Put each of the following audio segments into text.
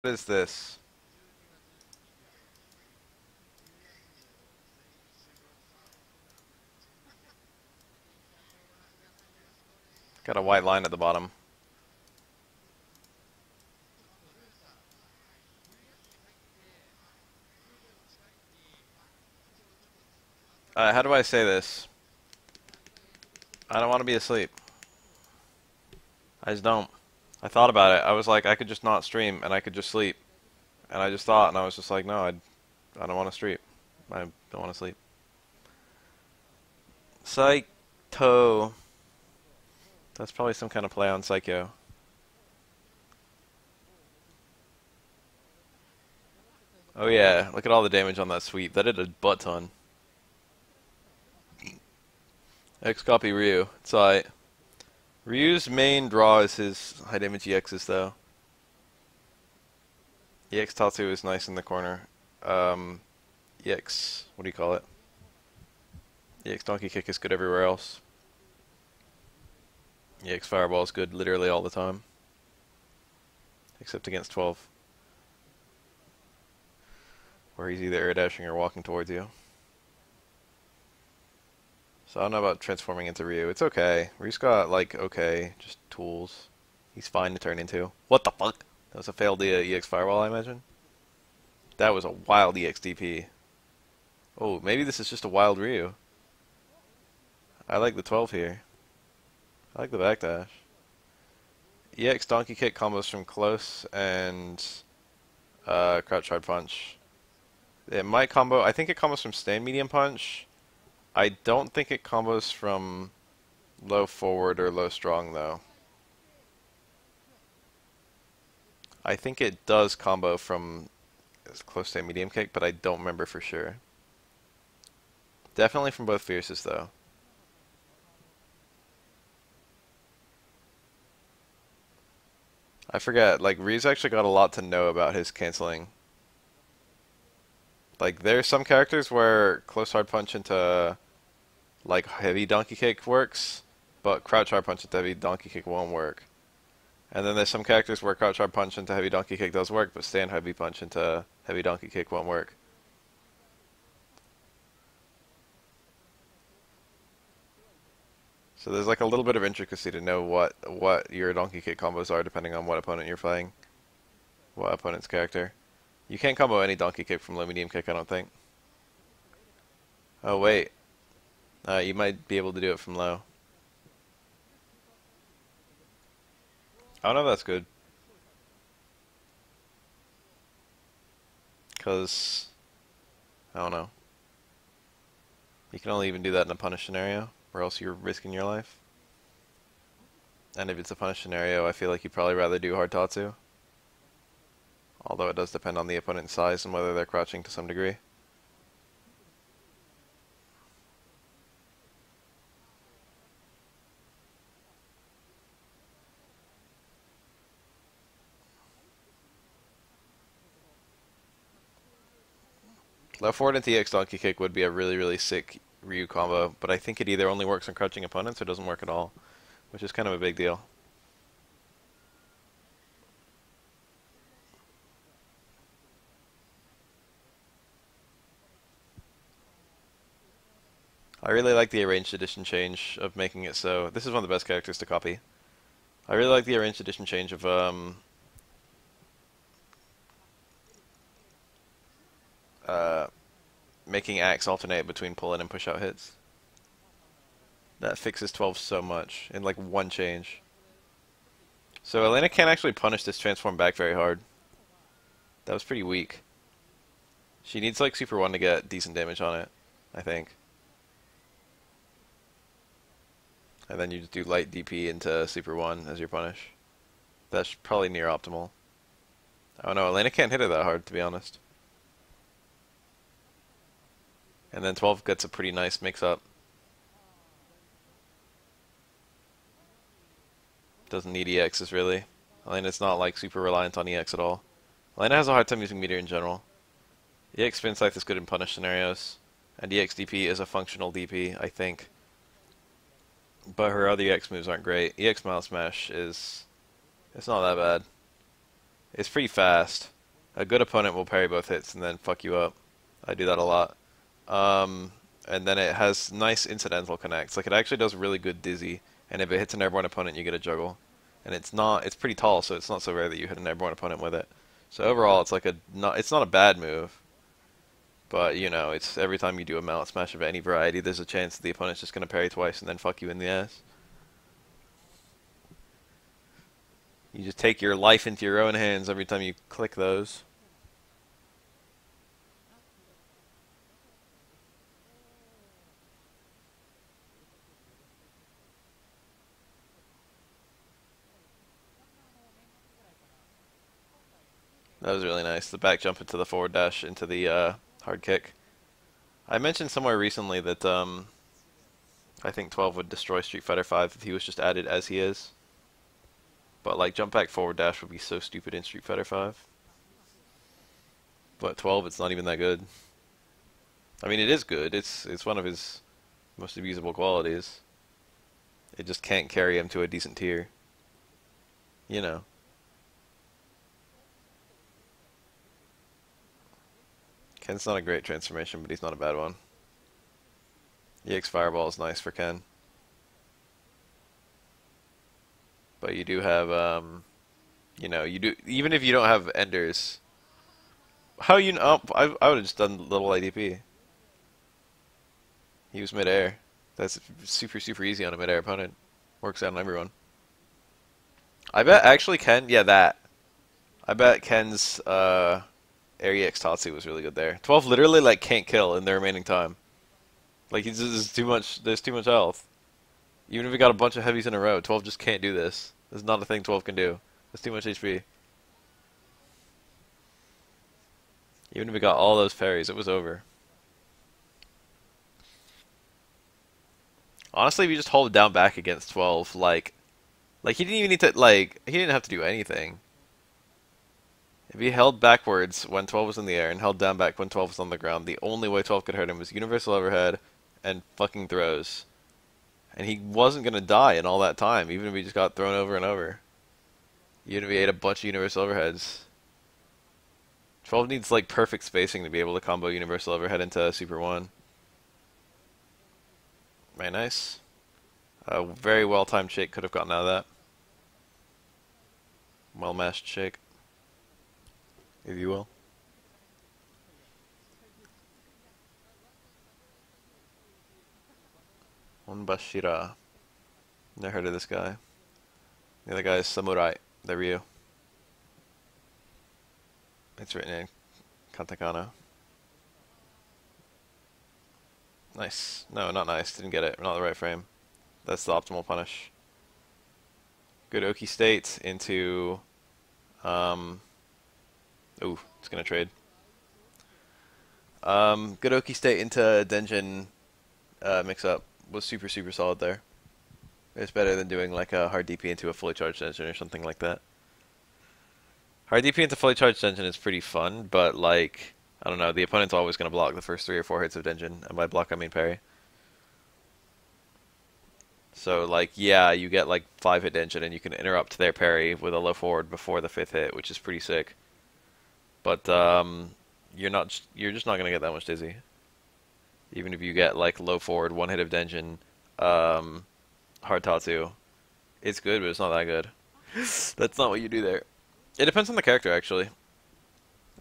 What is this? Got a white line at the bottom. How do I say this? I don't want to be asleep. I just don't. I thought about it. I was like, I could just not stream and I could just sleep. And I just thought, and I was just like, no, I don't want to stream. I don't want to sleep. Psycho. That's probably some kind of play on Psycho. Oh yeah, look at all the damage on that sweep. That did a butt ton. X copy Ryu. It's alright. Ryu's main draw is his high damage EXs though. EX Tatsu is nice in the corner. EX, what do you call it? EX Donkey Kick is good everywhere else. EX Fireball is good literally all the time. Except against 12. Where he's either air dashing or walking towards you. So I don't know about transforming into Ryu. It's okay. Ryu's got, like, okay, just tools. He's fine to turn into. What the fuck? That was a failed EX Firewall, I imagine? That was a wild EX DP. Oh, maybe this is just a wild Ryu. I like the 12 here. I like the backdash. EX Donkey Kick combos from close and crouch hard punch. It might combo. I think it combos from stand medium punch. I don't think it combos from low forward or low strong though. I think it does combo from close stand medium kick, but I don't remember for sure. Definitely from both fierces though. I forget, like, Ryu's actually got a lot to know about his canceling. Like, there's some characters where close hard punch into, like, heavy donkey kick works, but crouch hard punch into heavy donkey kick won't work. And then there's some characters where crouch hard punch into heavy donkey kick does work, but stand heavy punch into heavy donkey kick won't work. So there's like a little bit of intricacy to know what your donkey kick combos are depending on what opponent you're playing, what opponent's character. You can't combo any donkey kick from low medium kick, I don't think. Oh wait, you might be able to do it from low. I don't know if that's good, cause I don't know. You can only even do that in a punish scenario, or else you're risking your life. And if it's a punish scenario, I feel like you'd probably rather do hard tatsu. Although it does depend on the opponent's size and whether they're crouching to some degree. Low forward into EX Donkey Kick would be a really, really sick Ryu combo, but I think it either only works on crouching opponents or doesn't work at all, which is kind of a big deal. I really like the arranged edition change of making it so. This is one of the best characters to copy. I really like the arranged edition change of uh, making axe alternate between pull-in and push-out hits. That fixes 12 so much in like one change. So Elena can't actually punish this transform back very hard. That was pretty weak. She needs like Super 1 to get decent damage on it, I think. And then you just do light DP into Super 1 as your punish. That's probably near optimal. Oh no, Elena can't hit it that hard, to be honest. And then 12 gets a pretty nice mix-up. Doesn't need EXs really. Elena's not like super reliant on EX at all. Elena has a hard time using meter in general. EX Spin Scythe is good in punish scenarios. And EX DP is a functional DP, I think. But her other EX moves aren't great. EX Mile Smash is... it's not that bad. It's pretty fast. A good opponent will parry both hits and then fuck you up. I do that a lot. And then it has nice incidental connects. Like it actually does really good dizzy, and if it hits an airborne opponent, you get a juggle. And it's pretty tall, so it's not so rare that you hit an airborne opponent with it. So overall, it's like it's not a bad move, but you know, it's every time you do a mallet smash of any variety, there's a chance that the opponent's just gonna parry twice and then fuck you in the ass. You just take your life into your own hands every time you click those. That was really nice. The back jump into the forward dash into the hard kick. I mentioned somewhere recently that I think 12 would destroy Street Fighter 5 if he was just added as he is. But like jump back forward dash would be so stupid in Street Fighter 5. But 12, it's not even that good. I mean, it is good. It's one of his most abusable qualities. It just can't carry him to a decent tier. You know. Ken's not a great transformation, but he's not a bad one. EX Fireball is nice for Ken. But you do have, you know, you do, even if you don't have Enders. How you know? Oh, I would have just done little ADP. He was midair. That's super, super easy on a midair opponent. Works out on everyone. I bet actually Ken, yeah, that. I bet Ken's, Air EX Tatsu was really good there. 12 literally, like, can't kill in the remaining time. Like, there's too much health. Even if he got a bunch of heavies in a row, 12 just can't do this. This is not a thing 12 can do. That's too much HP. Even if he got all those parries, it was over. Honestly, if you just hold down back against 12, like he didn't even need to, like, he didn't have to do anything. If he held backwards when 12 was in the air and held down back when 12 was on the ground, the only way 12 could hurt him was universal overhead and fucking throws. And he wasn't gonna die in all that time, even if he just got thrown over and over. Even if he ate a bunch of universal overheads. 12 needs like perfect spacing to be able to combo universal overhead into Super 1. Very nice. A very well timed shake could have gotten out of that. Well mashed shake, if you will. Onbashira. Never heard of this guy. The other guy is Samurai, the Ryu. It's written in katakana. Nice. No, not nice. Didn't get it. Not the right frame. That's the optimal punish. Good Oki state into... Ooh, it's gonna trade. Good Oki state into Denjin mix-up was super, super solid there. It's better than doing like a hard DP into a fully charged engine or something like that. Hard DP into fully charged engine is pretty fun, but like, I don't know, the opponent's always going to block the first 3 or 4 hits of Denjin, and by block I mean parry. So like, yeah, you get like 5-hit Denjin and you can interrupt their parry with a low forward before the 5th hit, which is pretty sick. But you're just not going to get that much dizzy. Even if you get like low forward, 1 hit of Denjin, hard Tatsu, it's good, but it's not that good. That's not what you do there. It depends on the character, actually.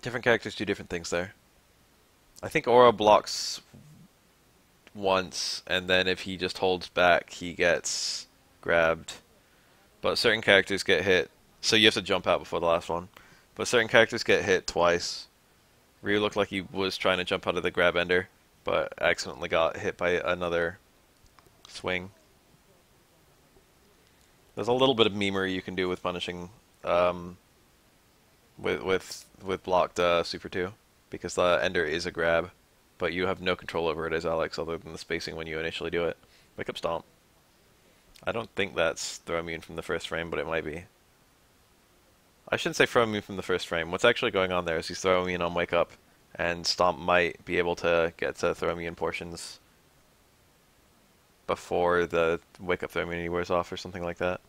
Different characters do different things there. I think Aura blocks once, and then if he just holds back, he gets grabbed. But certain characters get hit, so you have to jump out before the last one. But certain characters get hit twice. Ryu looked like he was trying to jump out of the grab ender, but accidentally got hit by another swing. There's a little bit of memery you can do with punishing with blocked Super 2, because the ender is a grab, but you have no control over it as Alex other than the spacing when you initially do it. Wake up stomp. I don't think that's throw immune from the first frame, but it might be. I shouldn't say throw immune from the first frame. What's actually going on there is he's throw immune on wake up, and stomp might be able to get to throw immune portions before the wake up throw immunity wears off or something like that.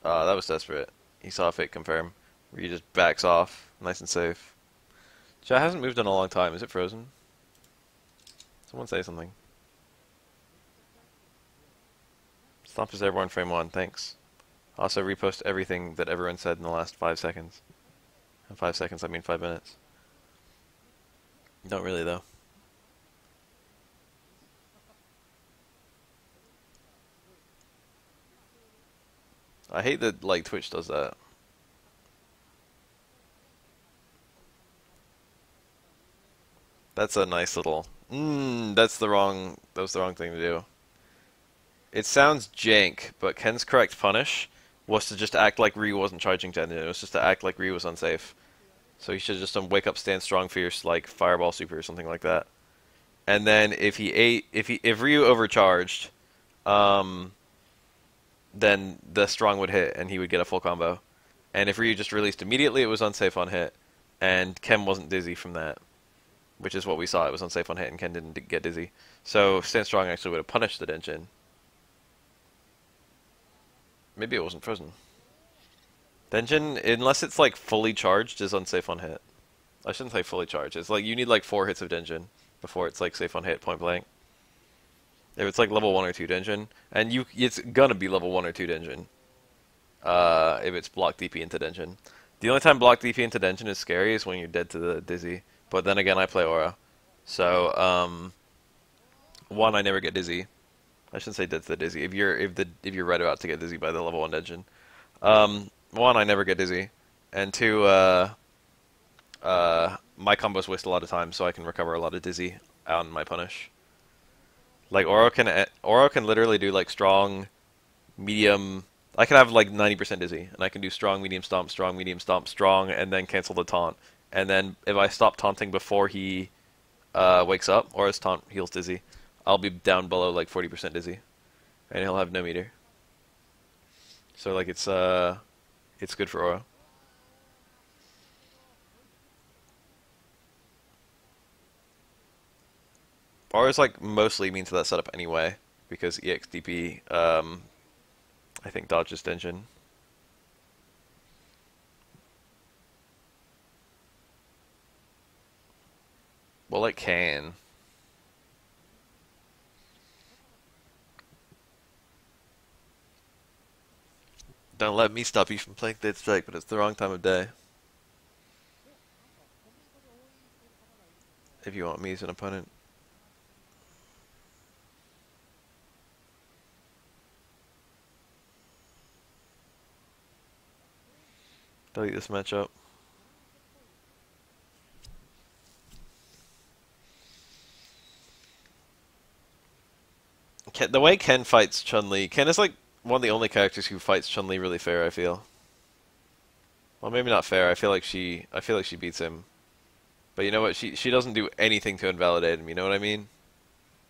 That was desperate. He saw fake confirm. Ryu just backs off. Nice and safe. Chat hasn't moved in a long time. Is it frozen? Someone say something. Stomp is airborne frame 1. Thanks. Also repost everything that everyone said in the last 5 seconds. In 5 seconds, I mean 5 minutes. Don't really, though. I hate that, like, Twitch does that. That's a nice little... that was the wrong thing to do. It sounds jank, but Ken's correct punish was to just act like Ryu wasn't charging Jen. It was just to act like Ryu was unsafe. So he should have just done wake up, stand strong, fierce, like fireball super or something like that. And then if Ryu overcharged, then the strong would hit and he would get a full combo. And if Ryu just released immediately, it was unsafe on hit, and Ken wasn't dizzy from that, which is what we saw. It was unsafe on hit, and Ken didn't get dizzy. So stand strong actually would have punished the Denshin. Maybe it wasn't frozen. Denshin, unless it's like fully charged, is unsafe on hit. I shouldn't say fully charged. It's like you need like 4 hits of Denshin before it's like safe on hit point blank. If it's like level 1 or 2 Denshin, and it's gonna be level 1 or 2 Denshin. If it's block DP into Denshin. The only time block DP into Denshin is scary is when you're dead to the dizzy. But then again, I play Aura. So, 1, I never get dizzy. I shouldn't say dead to the dizzy. If you're right about to get dizzy by the level 1 Denshin. 1, I never get dizzy. And 2, my combos waste a lot of time, so I can recover a lot of dizzy on my punish. Like, Oro can literally do, like, strong, medium... I can have, like, 90% dizzy, and I can do strong, medium, stomp, strong, and then cancel the taunt. And then, if I stop taunting before he wakes up, or his taunt heals dizzy, I'll be down below, like, 40% dizzy. And he'll have no meter. So, like, it's good for Oro. Oro's, like, mostly immune to that setup anyway, because EXDP, I think dodges Denshin. Well, it can. Don't let me stop you from playing Dead Strike, but it's the wrong time of day. If you want me as an opponent. Delete this matchup. The way Ken fights Chun-Li, Ken is like one of the only characters who fights Chun-Li really fair, I feel. Well, maybe not fair. I feel like she beats him. But you know what? She doesn't do anything to invalidate him, you know what I mean?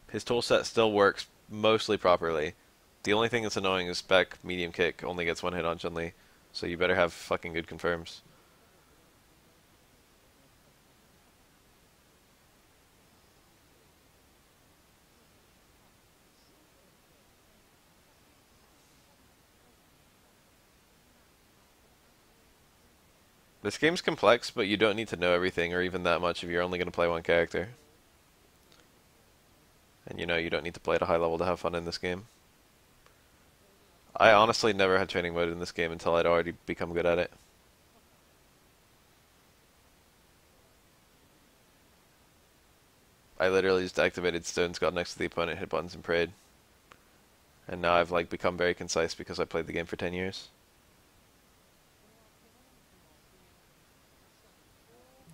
His toolset still works mostly properly. The only thing that's annoying is spec medium kick only gets 1 hit on Chun-Li. So you better have fucking good confirms. This game's complex, but you don't need to know everything or even that much if you're only going to play one character. And you know you don't need to play at a high level to have fun in this game. I honestly never had training mode in this game until I'd already become good at it. I literally just activated stones, got next to the opponent, hit buttons, and prayed. And now I've like become very concise because I played the game for 10 years.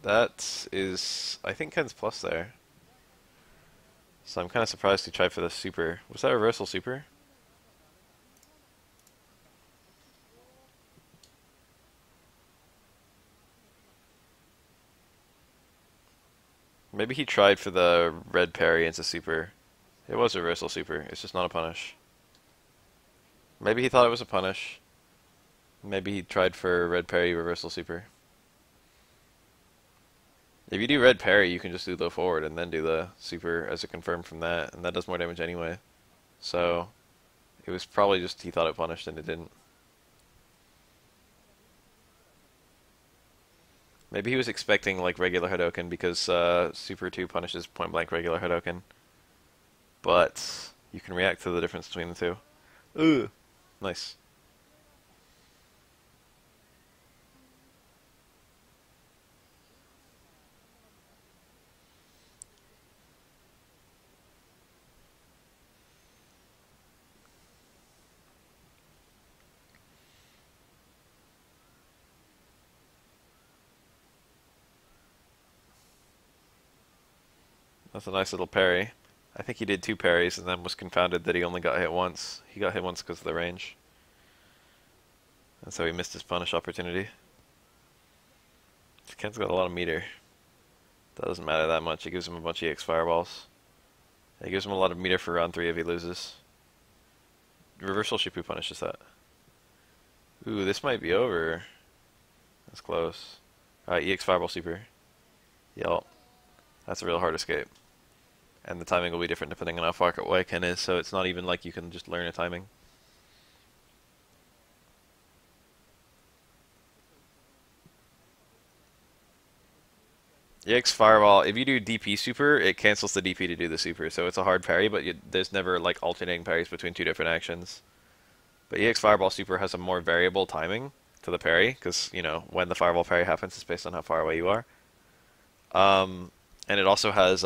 That is, I think Ken's plus there. So I'm kind of surprised he tried for the super. Was that reversal super? Maybe he tried for the red parry into super. It was a reversal super. It's just not a punish. Maybe he thought it was a punish. Maybe he tried for red parry reversal super. If you do red parry, you can just do low forward and then do the super as a confirm from that, and that does more damage anyway. So, it was probably just he thought it punished and it didn't. Maybe he was expecting like regular Hadoken because Super 2 punishes point blank regular Hadoken. But you can react to the difference between the two. Ooh, nice. That's a nice little parry. I think he did 2 parries and then was confounded that he only got hit once. He got hit once because of the range. And so he missed his punish opportunity. Ken's got a lot of meter. That doesn't matter that much. It gives him a bunch of EX fireballs. It gives him a lot of meter for round 3 if he loses. Reversal Shipu punishes that. Ooh, this might be over. That's close. Alright, EX fireball super. Yup. That's a real hard escape. And the timing will be different depending on how far away Ken is, so it's not even like you can just learn a timing. EX Fireball, if you do DP super, it cancels the DP to do the super, so it's a hard parry, but there's never like alternating parries between 2 different actions. But EX Fireball super has a more variable timing to the parry, because, you know, when the Fireball parry happens, it's based on how far away you are. And it also has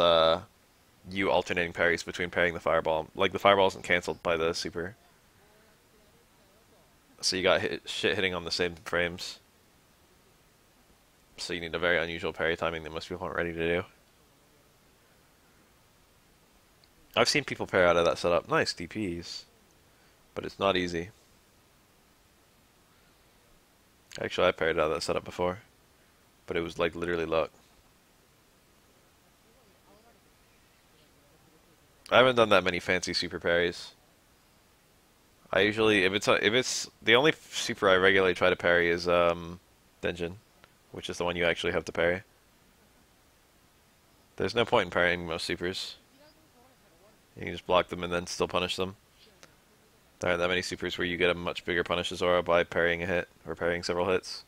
you alternating parries between parrying the Fireball. Like, the Fireball isn't cancelled by the super. So you got shit hitting on the same frames. So you need a very unusual parry timing that most people aren't ready to do. I've seen people parry out of that setup. Nice DPs. But it's not easy. Actually, I parried out of that setup before. But it was like literally luck. I haven't done that many fancy super parries. I usually, if it's the only super I regularly try to parry is Denjin, which is the one you actually have to parry. There's no point in parrying most supers. You can just block them and then still punish them. There aren't that many supers where you get a much bigger punish as Aura by parrying a hit, or parrying several hits.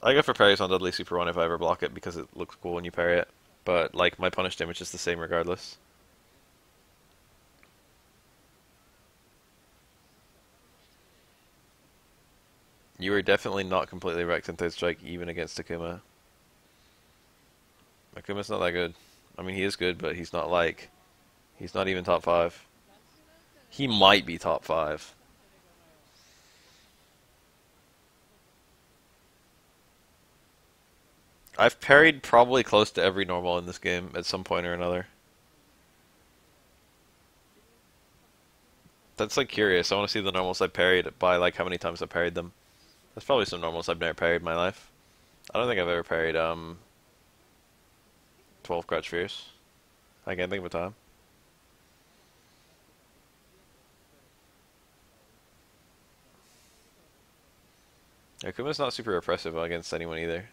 I go for parries on Dudley Super 1 if I ever block it because it looks cool when you parry it. But, like, my punish damage is the same regardless. You are definitely not completely wrecked in Third Strike, even against Akuma. Akuma's not that good. I mean, he is good, but he's not like... He's not even top 5. He might be top 5. I've parried probably close to every normal in this game at some point or another. That's like curious. I want to see the normals I parried by like how many times I parried them. There's probably some normals I've never parried in my life. I don't think I've ever parried 12 Crouch Fierce. I can't think of a time. Akuma's not super oppressive against anyone either.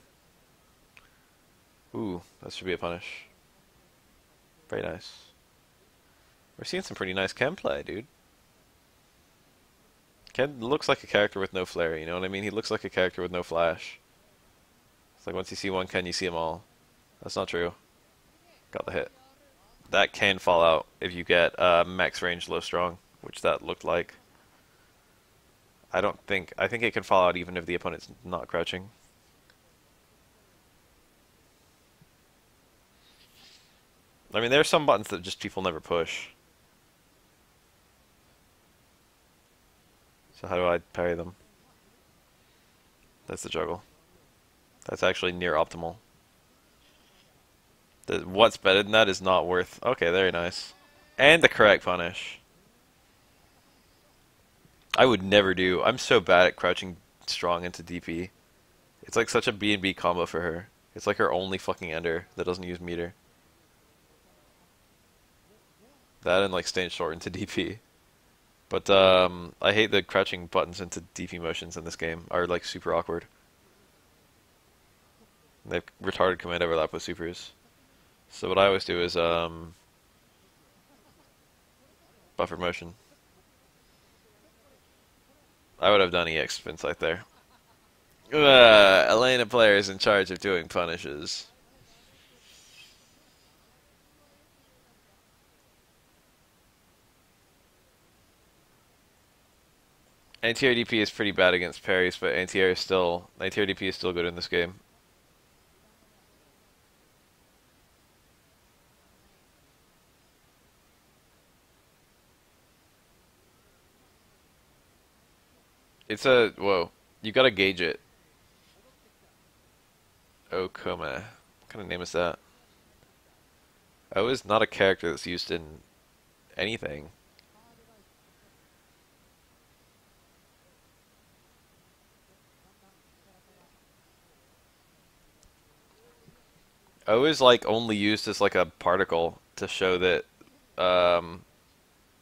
Ooh, that should be a punish. Very nice. We're seeing some pretty nice Ken play, dude. Ken looks like a character with no flair, you know what I mean? He looks like a character with no flash. It's like once you see one Ken, you see them all. That's not true. Got the hit. That can fall out if you get max range low strong, which that looked like. I think it can fall out even if the opponent's not crouching. I mean, there are some buttons that just people never push. So how do I parry them? That's the juggle. That's actually near optimal. What's better than that is not worth... Okay, very nice. And the correct punish. I would never do... I'm so bad at crouching strong into DP. It's like such a B&B combo for her. It's like her only fucking ender that doesn't use meter. That and like staying short into DP. But I hate the crouching buttons into DP motions in this game are like super awkward. They have retarded command overlap with supers. So what I always do is buffer motion. I would have done EX spin sight there. Elena player is in charge of doing punishes. Anti-air DP is pretty bad against parries, but anti-air DP is still good in this game. Whoa. You gotta gauge it. Okuma. What kind of name is that? O is not a character that's used in anything. O is like only used as like a particle to show that um,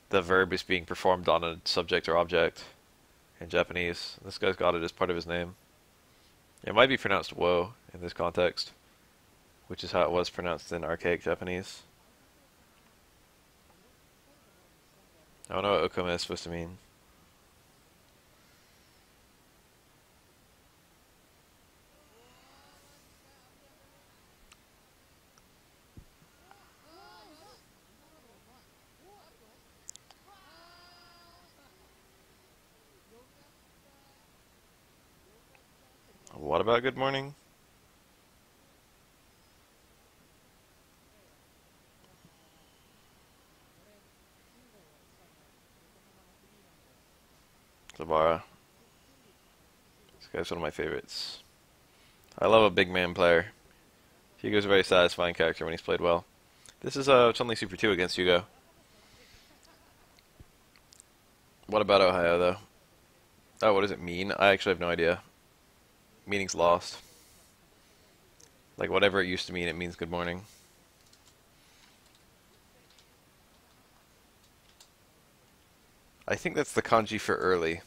the verb is being performed on a subject or object in Japanese. This guy's got it as part of his name. It might be pronounced wo in this context, which is how it was pronounced in archaic Japanese. I don't know what okuma is supposed to mean. What about good morning? Zabara. This guy's one of my favorites. I love a big man player. Hugo's a very satisfying character when he's played well. This is Chun-Li Super 2 against Hugo. What about Ohio, though? Oh, what does it mean? I actually have no idea. Meaning's lost. Like, whatever it used to mean, it means good morning. I think that's the kanji for early.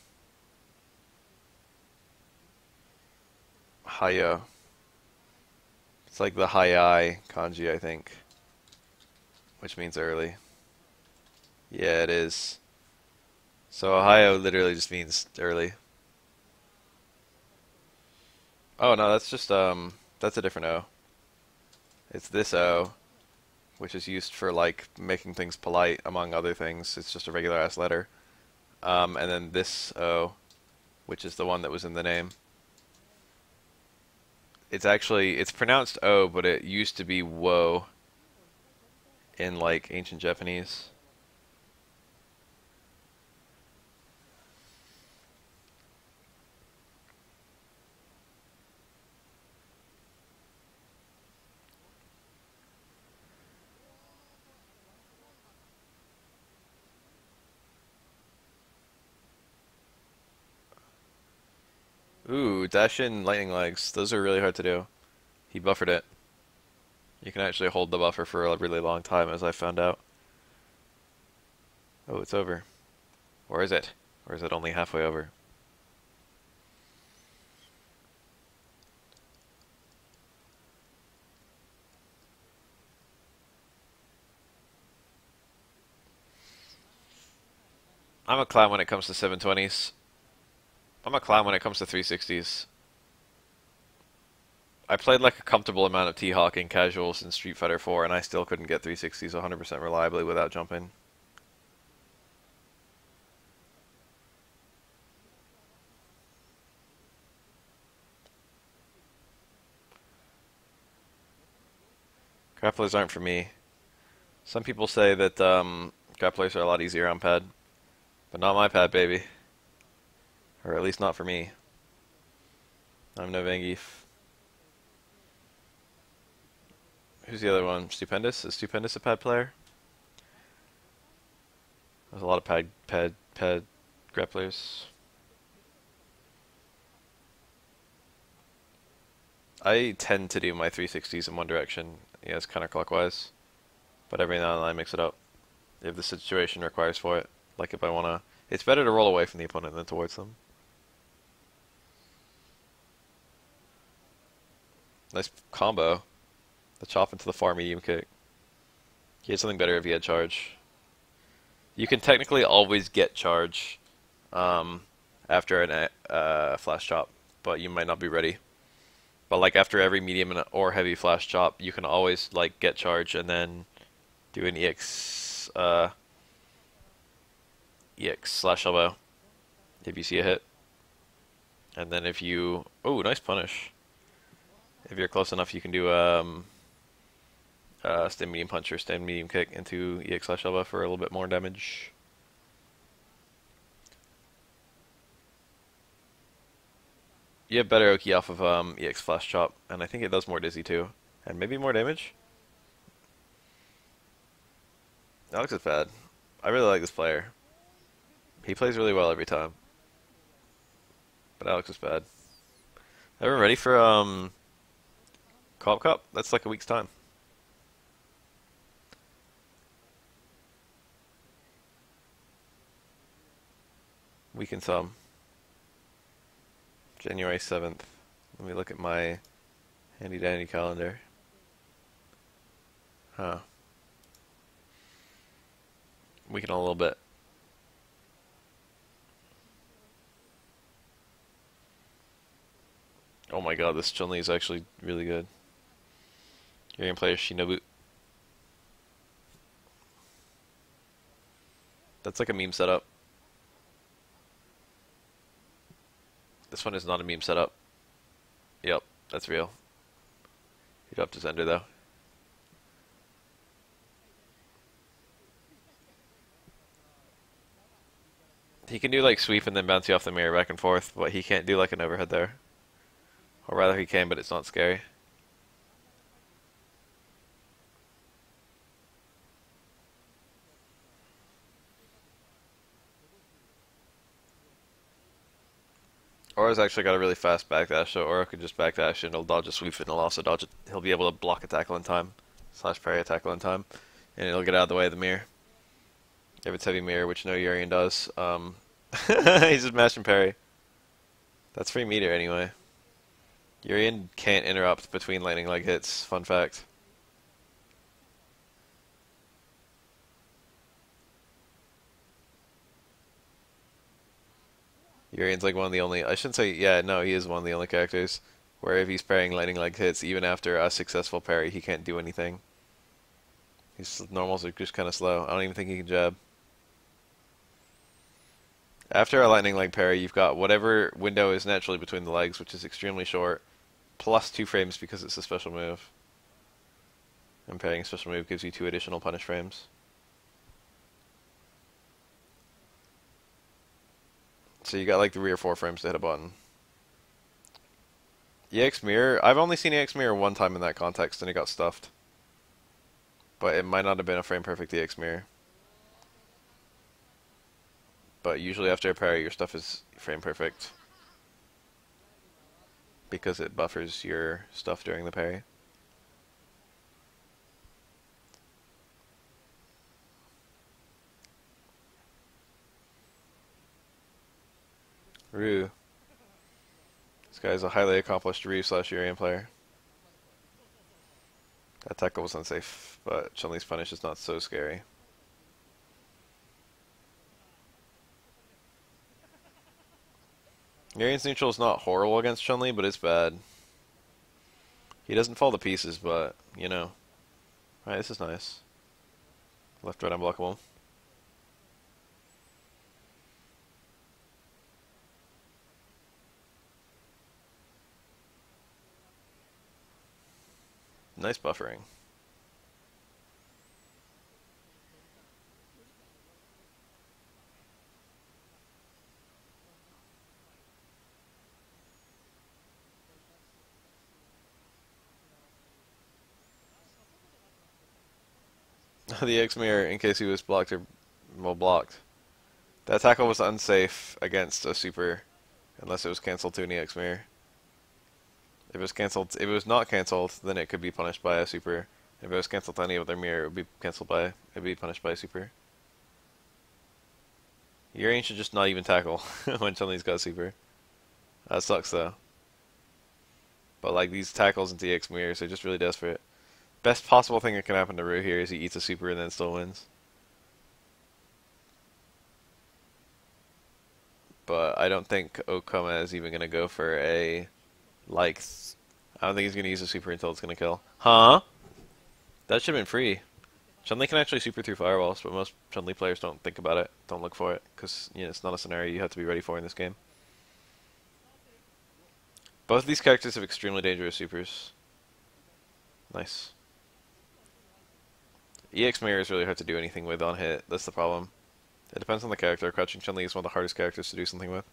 Haya. It's like the Hayai kanji, I think. Which means early. Yeah, it is. So Ohio literally just means early. Oh no, that's just that's a different O. It's this O, which is used for like making things polite among other things. It's just a regular ass letter. And then this O, which is the one that was in the name. It's pronounced O, but it used to be wo in like ancient Japanese. Ooh, dash in lightning legs. Those are really hard to do. He buffered it. You can actually hold the buffer for a really long time, as I found out. Oh, it's over. Or is it? Or is it only halfway over? I'm a clown when it comes to 720s. I'm a clown when it comes to 360s. I played like a comfortable amount of T-Hawk in casuals in Street Fighter 4, and I still couldn't get 360s 100% reliably without jumping. Grapplers aren't for me. Some people say that grapplers are a lot easier on pad, but not my pad, baby. Or at least not for me. I'm no Zangief. Who's the other one? Stupendous? Is Stupendous a pad player? There's a lot of pad grapplers. I tend to do my 360s in one direction. Yeah, it's counterclockwise. But every now and then I mix it up. If the situation requires for it. Like if I wanna... It's better to roll away from the opponent than towards them. Nice combo. The chop into the far medium kick. He had something better if he had charge. You can technically always get charge after a flash chop. but you might not be ready. But like after every medium or heavy flash chop, you can always like get charge and then do an EX slash elbow if you see a hit. And then if you, oh, nice punish. If you're close enough, you can do stand medium punch or stand medium kick into EX slash elbow for a little bit more damage. You have better Oki off of EX flash chop, and I think it does more dizzy too, and maybe more damage. Alex is bad. I really like this player. He plays really well every time, but Alex is bad. Everyone ready for Co-op Cup? That's like a week's time. Week and some. January 7th. Let me look at my handy dandy calendar. Huh. Week and a little bit. Oh my god, this Chun-Li is actually really good. Urien player Shinobu. That's like a meme setup. This one is not a meme setup. Yep, that's real. He'd up to Zender though. He can do like sweep and then bounce you off the mirror back and forth, but he can't do like an overhead there. Or rather he can, but it's not scary. Aura's actually got a really fast backdash, so Aura could just backdash and he'll dodge a sweep and he'll also dodge it. He'll be able to block a tackle in time, slash parry a tackle in time, and it'll get out of the way of the mirror. If it's heavy mirror, which no Urien does. He's just mash and parry. That's free meter anyway. Urien can't interrupt between lightning leg hits, fun fact. Urien's like one of the only, I shouldn't say, yeah, no, he is one of the only characters where if he's parrying lightning leg hits, even after a successful parry, he can't do anything. His normals are just kind of slow. I don't even think he can jab. After a lightning leg parry, you've got whatever window is naturally between the legs, which is extremely short, plus 2 frames because it's a special move. And parrying a special move gives you 2 additional punish frames. So you got like 3 or 4 frames to hit a button. EX mirror, I've only seen EX mirror one time in that context and it got stuffed. But it might not have been a frame perfect EX mirror. But usually after a parry your stuff is frame perfect. Because it buffers your stuff during the parry. Ryu. This guy's a highly accomplished Ryu slash Urien player. That tackle was unsafe, but Chun-Li's punish is not so scary. Urien's neutral is not horrible against Chun-Li, but it's bad. He doesn't fall to pieces, but, you know. Alright, this is nice. Left, right, unblockable. Nice buffering. The X mirror, in case he was blocked or well blocked. That tackle was unsafe against a super, unless it was cancelled to an EX mirror. If it was cancelled, if it was not cancelled, then it could be punished by a super. If it was cancelled to any other mirror, it would be cancelled by, it would be punished by a super. Urien should just not even tackle when Chun-Li's got a super. That sucks though. But like these tackles into EX mirrors are just really desperate. Best possible thing that can happen to Ryu here is he eats a super and then still wins. but I don't think Okuma is even gonna go for a like. I don't think he's gonna use a super until it's gonna kill. Huh? That should have been free. Chun-Li can actually super through firewalls, but most Chun-Li players don't think about it, don't look for it, because it's not a scenario you have to be ready for in this game. Both of these characters have extremely dangerous supers. Nice. EX mirror is really hard to do anything with on hit, that's the problem. It depends on the character. Crouching Chun-Li is one of the hardest characters to do something with.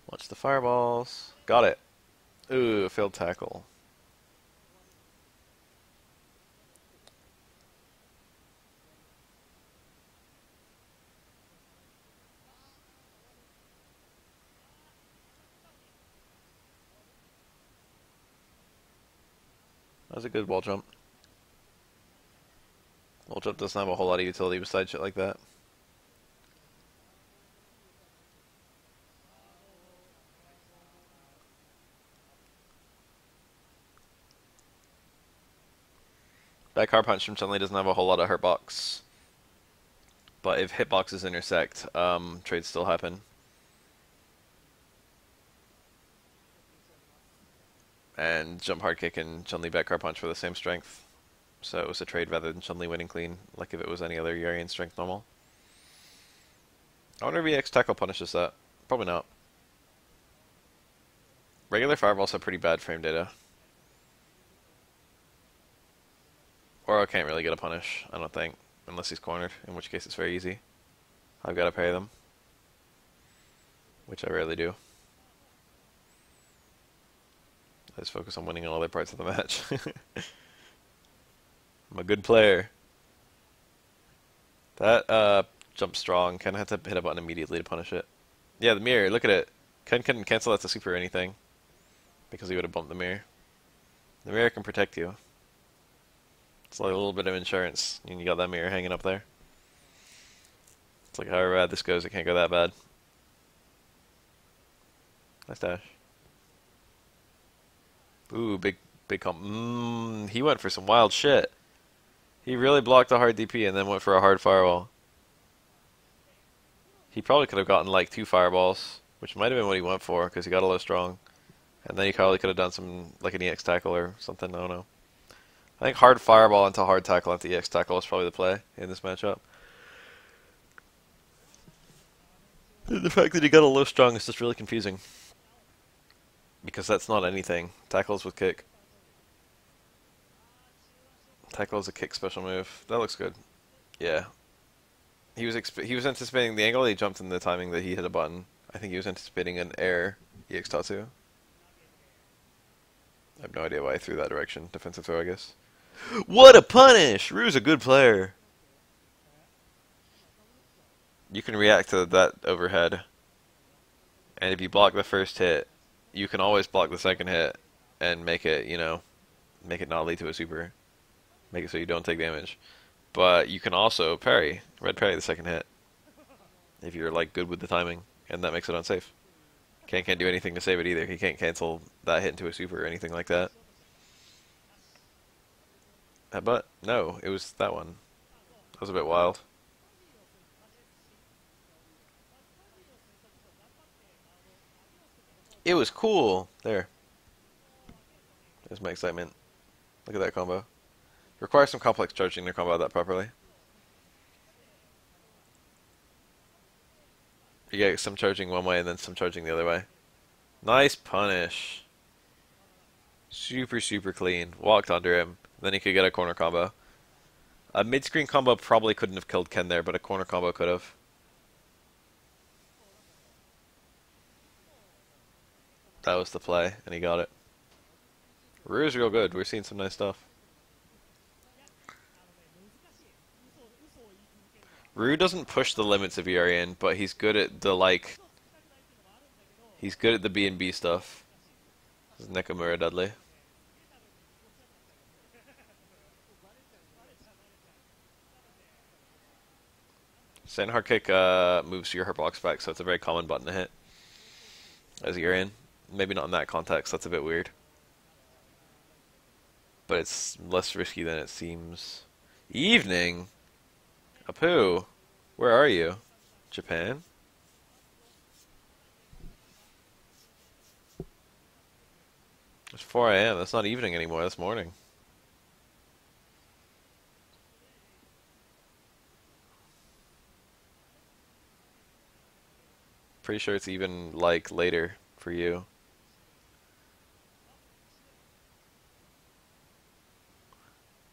Watch the fireballs. Got it. Ooh, failed tackle. That was a good wall jump. Wall jump doesn't have a whole lot of utility besides shit like that. Back hard punch from Chun-Li doesn't have a whole lot of hurt box. But if hitboxes intersect, trades still happen. And jump hard kick and Chun-Li back hard punch for the same strength. So it was a trade rather than Chun-Li winning clean, like if it was any other Urien strength normal. I wonder if EX tackle punishes that. Probably not. Regular fireballs have pretty bad frame data. Oro can't really get a punish, I don't think, unless he's cornered, in which case it's very easy. I've got to parry them, which I rarely do. I just focus on winning all other parts of the match. I'm a good player. That jump strong. Ken had to hit a button immediately to punish it. Yeah, the mirror, look at it. Ken couldn't cancel that to super or anything, because he would have bumped the mirror. The mirror can protect you. It's like a little bit of insurance, and you got that mirror hanging up there. It's like however bad this goes, it can't go that bad. Nice dash. Ooh, big comp. He went for some wild shit. He really blocked a hard DP and then went for a hard firewall. He probably could have gotten like 2 fireballs, which might have been what he went for, because he got a low strong. And then he probably could have done some, like an EX tackle or something, I don't know. I think hard fireball into hard tackle into EX tackle is probably the play in this matchup. The fact that he got a low strong is just really confusing. Because that's not anything. Tackles with kick. Tackle is a kick special move. That looks good. Yeah. He was anticipating the angle he jumped and the timing that he hit a button. I think he was anticipating an air EX Tatsu. I have no idea why I threw that direction. Defensive throw, I guess. What a punish! Ryu's a good player. You can react to that overhead. And if you block the first hit, you can always block the second hit and make it, make it not lead to a super. Make it so you don't take damage. But you can also parry, red parry the second hit. If you're like good with the timing, and that makes it unsafe. Ken can't do anything to save it either. He can't cancel that hit into a super or anything like that. But no, it was that one. That was a bit wild. It was cool. There's my excitement. Look at that combo. Requires some complex charging to combo that properly. You get some charging one way and then some charging the other way. Nice punish. Super, super clean. Walked under him. Then he could get a corner combo. A mid-screen combo probably couldn't have killed Ken there, but a corner combo could have. That was the play, and he got it. Ryu's real good. We're seeing some nice stuff. Ryu doesn't push the limits of Urien, but he's good at the, he's good at the B&B stuff. This is Nakamura Dudley. Sand hard kick moves your hurt box back, so it's a very common button to hit. As Urien. Maybe not in that context, that's a bit weird. But it's less risky than it seems. Evening? Apu. Where are you? Japan? It's 4 a.m. That's not evening anymore. That's morning. Pretty sure it's even, like, later for you.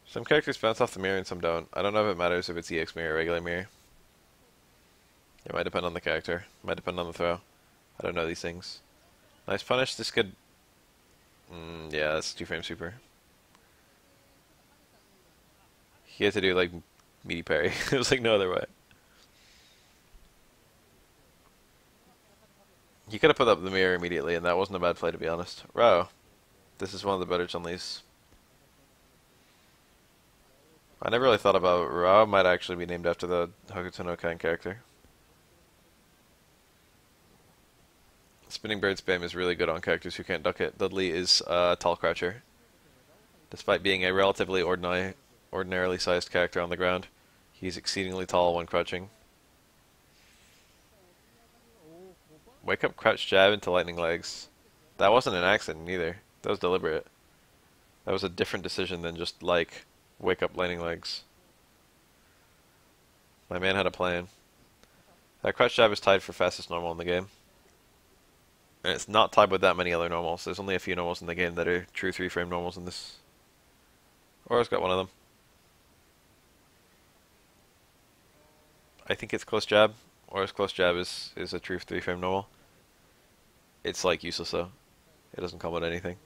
Some characters bounce off the mirror and some don't. I don't know if it matters if it's EX mirror or regular mirror. It might depend on the character. It might depend on the throw. I don't know these things. Nice punish. This could... yeah, that's 2-frame super. He had to do, like, meaty parry. It was like no other way. He could have put up the mirror immediately, and that wasn't a bad play, to be honest. Wow. This is one of the better Chun-Lis. I never really thought about Ra might actually be named after the Hokuto no Ken character. Spinning bird spam is really good on characters who can't duck it. Dudley is a tall croucher. Despite being a relatively ordinarily sized character on the ground, he's exceedingly tall when crouching. Wake up crouch jab into lightning legs. That wasn't an accident either. That was deliberate. That was a different decision than just like wake up lightning legs. My man had a plan. That crouch jab is tied for fastest normal in the game. And it's not tied with that many other normals. There's only a few normals in the game that are true 3-frame normals in this. Aura's got one of them. I think it's close jab. Aura's close jab is a true 3-frame normal. It's like useless though. It doesn't come with anything.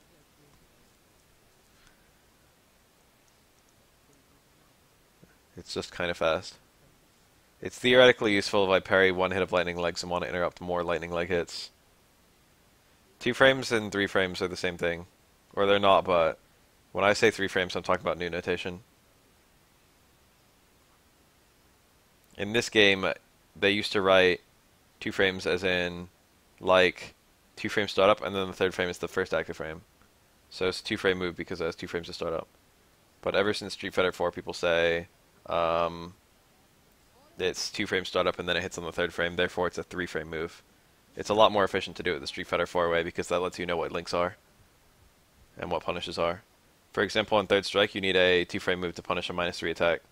It's just kind of fast. It's theoretically useful if I parry one hit of lightning legs and want to interrupt more lightning leg hits. 2 frames and 3 frames are the same thing. Or they're not, but when I say 3 frames, I'm talking about new notation. In this game, they used to write 2 frames as in, like, 2 frames startup, and then the 3rd frame is the first active frame. So it's a 2-frame move because it has 2 frames to start up. But ever since Street Fighter 4, people say it's 2 frames startup and then it hits on the 3rd frame, therefore it's a 3-frame move. It's a lot more efficient to do it the Street Fighter 4 way because that lets you know what links are and what punishes are. For example, in 3rd Strike, you need a 2-frame move to punish a -3 attack.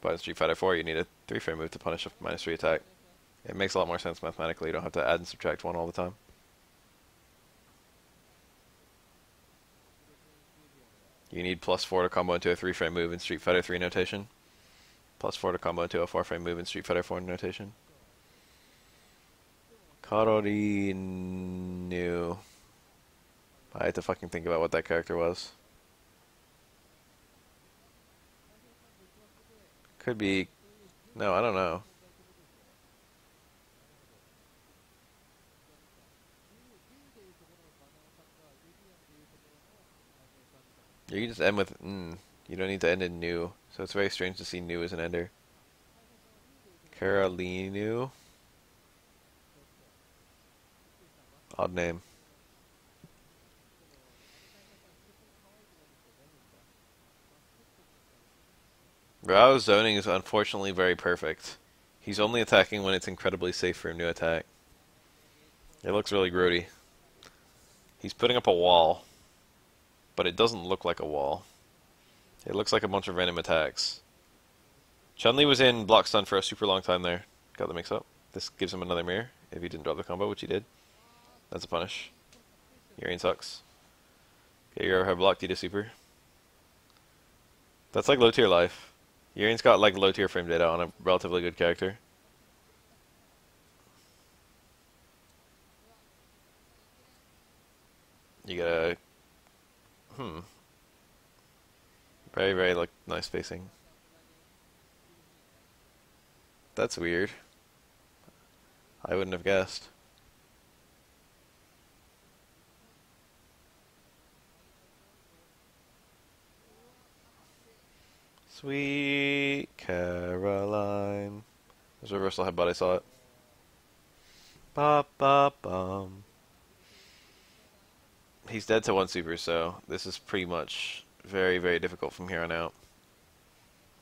But in Street Fighter 4, you need a 3-frame move to punish a -3 attack. It makes a lot more sense mathematically. You don't have to add and subtract one all the time. You need +4 to combo into a 3-frame move in Street Fighter 3 notation. +4 to combo into a 4-frame move in Street Fighter 4 notation. Karorinu. I had to fucking think about what that character was. Could be... No, I don't know. You can just end with You don't need to end in new. So it's very strange to see new as an ender. Karolinu. Odd name. Rao's zoning is unfortunately very perfect. He's only attacking when it's incredibly safe for him to attack. It looks really grody. He's putting up a wall, but it doesn't look like a wall. It looks like a bunch of random attacks. Chun-Li was in block stun for a super long time there. Got the mix up. This gives him another mirror if he didn't drop the combo, which he did. That's a punish. Urien sucks. Okay, your overhead block, D to super. That's like low tier life. Urien's got like low tier frame data on a relatively good character. You gotta... Very, very like nice spacing. That's weird. I wouldn't have guessed. Sweet Caroline. There's a reversal headbutt, I saw it. Ba ba bum. He's dead to 1 super, so this is pretty much very, very difficult from here on out.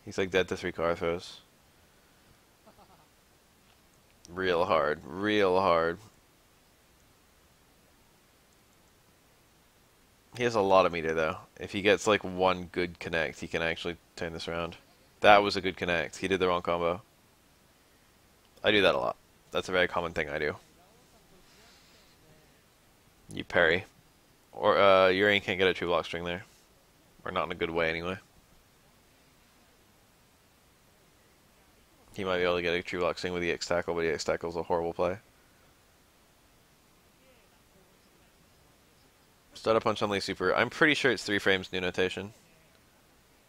He's like dead to 3 car throws. Real hard. Real hard. He has a lot of meter, though. If he gets, like, one good connect, he can actually turn this around. That was a good connect. He did the wrong combo. I do that a lot. That's a very common thing I do. You parry. Or, Urien can't get a true block string there. Or not in a good way, anyway. He might be able to get a true block string with the X tackle, but the X tackle is a horrible play. Start up on Chun-Li super. I'm pretty sure it's 3 frames new notation.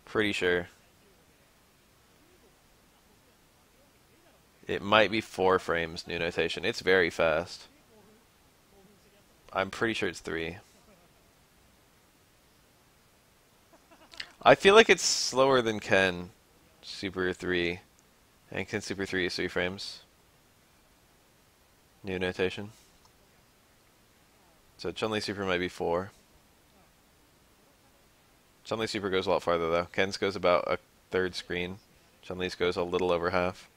Pretty sure. It might be 4 frames new notation. It's very fast. I'm pretty sure it's 3. I feel like it's slower than Ken Super 3. And Ken Super 3 is 3 frames. New notation. So Chun-Li Super might be 4. Chun-Li Super goes a lot farther though. Ken's goes about a third screen. Chun-Li's goes a little over half.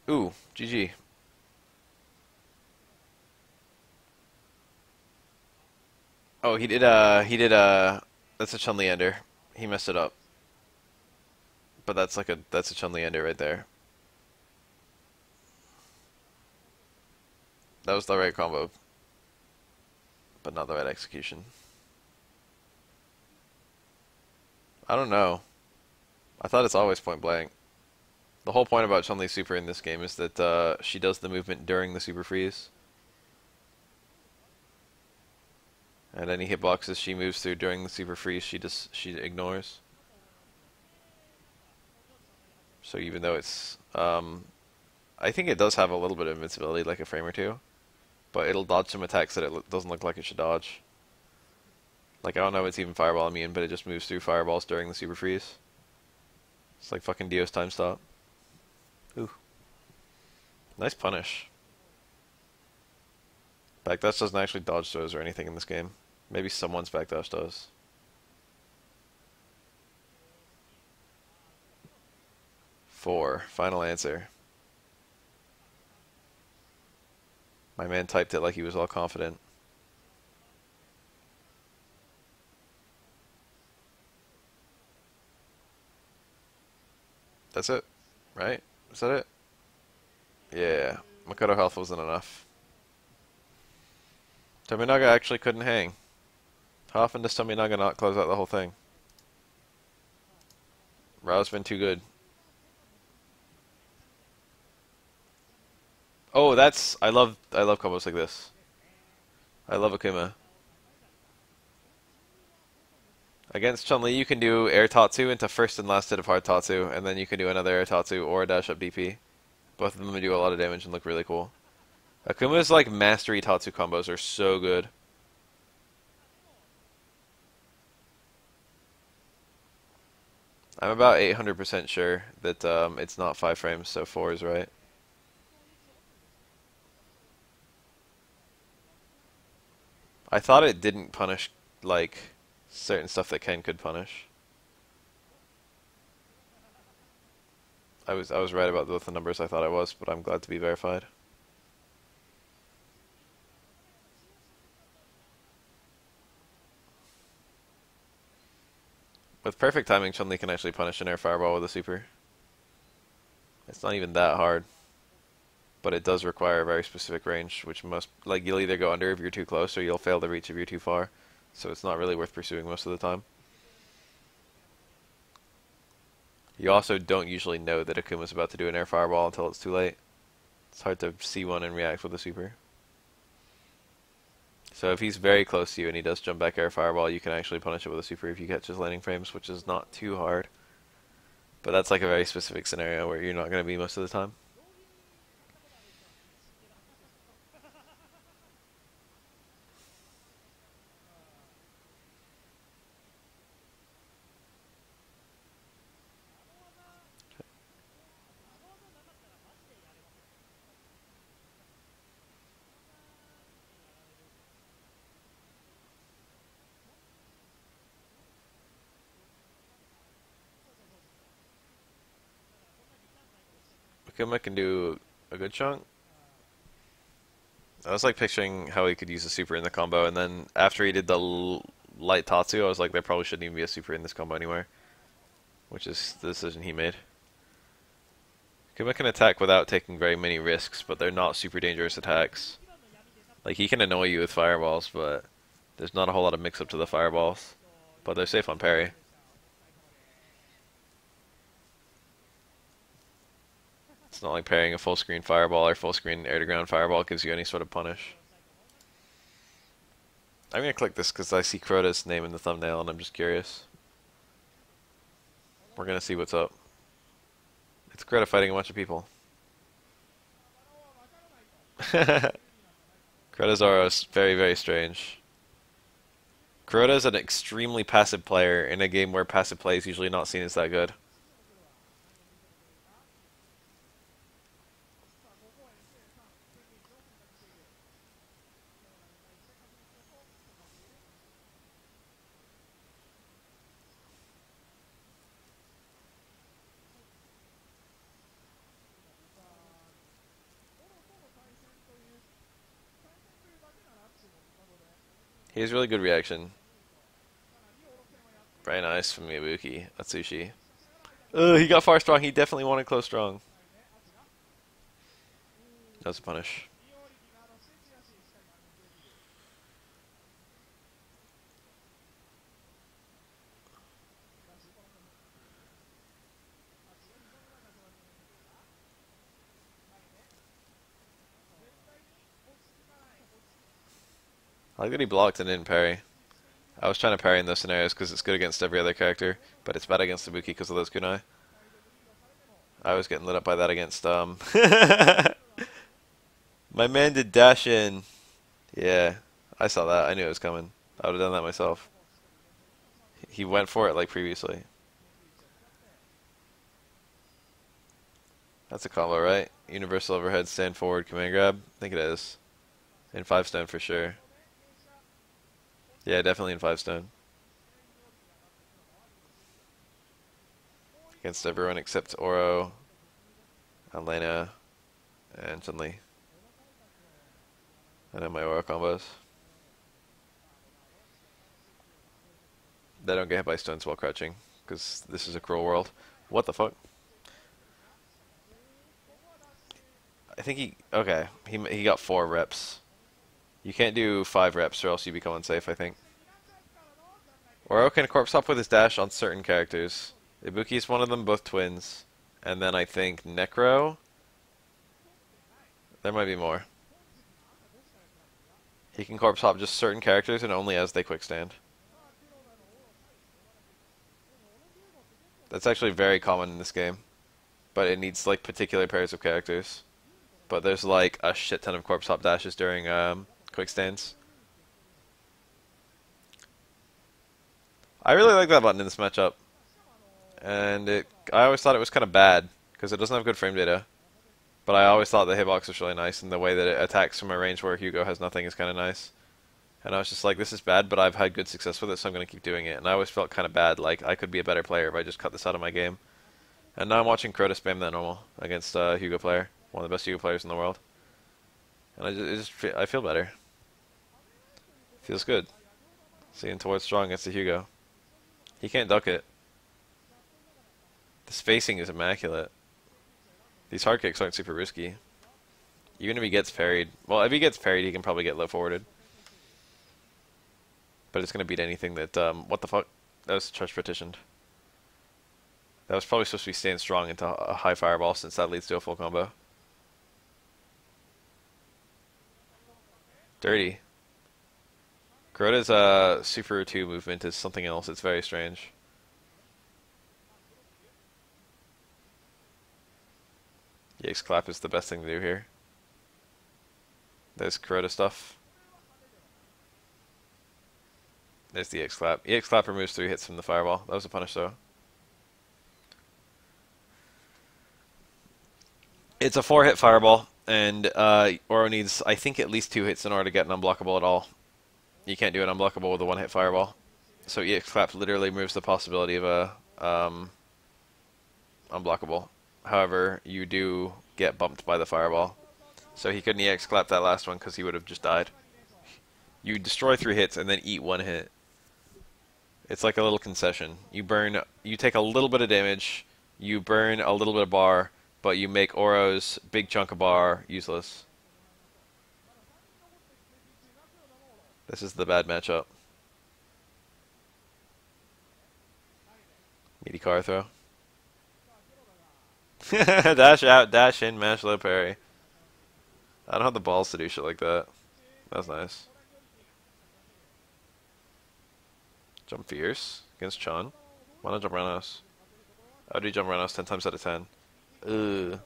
Ooh, GG. Oh, that's a Chun-Li ender. He messed it up. But that's a Chun-Li ender right there. That was the right combo, but not the right execution. I don't know. I thought it's always point blank. The whole point about Chun-Li Super in this game is that she does the movement during the Super Freeze. And any hitboxes she moves through during the Super Freeze, she ignores. So even though it's, I think it does have a little bit of invincibility, like a frame or two, but it'll dodge some attacks that it doesn't look like it should dodge. Like I don't know if it's even Fireball immune, but it just moves through fireballs during the Super Freeze. It's like fucking Dio's time stop. Ooh. Nice punish. Backdash doesn't actually dodge throws or anything in this game. Maybe someone's backdash does. Four. Final answer. My man typed it like he was all confident. That's it, right? Is that it? Yeah. Makoto health wasn't enough. Tominaga actually couldn't hang. How often does Tominaga not close out the whole thing? Rao's been too good. Oh, I love combos like this. I love Akuma. Against Chun-Li, you can do air Tatsu into first and last hit of hard Tatsu, and then you can do another air Tatsu or a dash up DP. Both of them do a lot of damage and look really cool. Akuma's like mastery Tatsu combos are so good. I'm about 800% sure that it's not 5 frames, so 4 is right. I thought it didn't punish, like, certain stuff that Ken could punish. I was right about both the numbers I thought I was, but I'm glad to be verified. With perfect timing, Chun-Li can actually punish an air fireball with a super. It's not even that hard. But it does require a very specific range, which like, you'll either go under if you're too close, or you'll fail to reach if you're too far. So it's not really worth pursuing most of the time. You also don't usually know that Akuma's about to do an air fireball until it's too late. It's hard to see one and react with a super. So if he's very close to you and he does jump back air fireball, you can actually punish it with a super if you catch his landing frames, which is not too hard. But that's like a very specific scenario where you're not going to be most of the time. Akuma can do a good chunk. I was like picturing how he could use a super in the combo, and then after he did the light Tatsu, I was like, there probably shouldn't even be a super in this combo anywhere. Which is the decision he made. Akuma can attack without taking very many risks, but they're not super dangerous attacks. Like, he can annoy you with fireballs, but there's not a whole lot of mix-up to the fireballs. But they're safe on parry. It's not like parrying a full-screen fireball or full-screen air-to-ground fireball gives you any sort of punish. I'm gonna click this because I see Kuroda's name in the thumbnail and I'm just curious. We're gonna see what's up. It's Kuroda fighting a bunch of people. Kuroda's are very, very strange. Kuroda is an extremely passive player in a game where passive play is usually not seen as that good. He has really good reaction. Very nice from Ibuki. Atsushi. He got far strong. He definitely wanted close strong. That was a punish. I like that he blocked and didn't parry. I was trying to parry in those scenarios because it's good against every other character, but it's bad against Ibuki because of those kunai. I was getting lit up by that against, My man did dash in. Yeah, I saw that. I knew it was coming. I would have done that myself. He went for it like previously. That's a combo, right? Universal overhead, stand forward, command grab. I think it is. In 5-stone for sure. Yeah, definitely in 5-stone. Against everyone except Oro, Elena, and Chun-Li. I know my Oro combos. They don't get hit by stones while crouching, because this is a cruel world. What the fuck? I think he got 4 reps. You can't do 5 reps or else you become unsafe, I think. Oro can corpse hop with his dash on certain characters. Ibuki's one of them, both twins. And then I think Necro. There might be more. He can corpse hop just certain characters and only as they quick stand. That's actually very common in this game. But it needs like particular pairs of characters. But there's like a shit ton of corpse hop dashes during quick stands. I really like that button in this matchup. And I always thought it was kind of bad, because it doesn't have good frame data. But I always thought the hitbox was really nice, and the way that it attacks from a range where Hugo has nothing is kind of nice. And I was just like, this is bad, but I've had good success with it, so I'm going to keep doing it. And I always felt kind of bad, like I could be a better player if I just cut this out of my game. And now I'm watching Kuroda spam that normal against a Hugo player, one of the best Hugo players in the world. And I feel better. Feels good. Seeing towards strong against the Hugo. He can't duck it. The spacing is immaculate. These hard kicks aren't super risky. Even if he gets parried. Well, if he gets parried, he can probably get low forwarded. But it's going to beat anything that... what the fuck? That was charge petitioned. That was probably supposed to be staying strong into a high fireball, since that leads to a full combo. Dirty. Kuroda's Super 2 movement is something else. It's very strange. EX clap is the best thing to do here. There's Kuroda stuff. There's the EX clap. EX clap removes 3 hits from the fireball. That was a punish though. It's a 4-hit fireball, and Oro needs, I think, at least 2 hits in order to get an unblockable at all. You can't do an unblockable with a 1-hit fireball. So EX clap literally removes the possibility of a unblockable. However, you do get bumped by the fireball. So he couldn't EX clap that last one because he would have just died. You destroy 3 hits and then eat 1 hit. It's like a little concession. You take a little bit of damage, you burn a little bit of bar, but you make Oro's big chunk of bar useless. This is the bad matchup. Meaty car throw. Dash out, dash in, mash low parry. I don't have the balls to do shit like that. That's nice. Jump fierce against Chun. Why not jump roundhouse? How do you jump roundhouse 10 times out of 10? Ugh.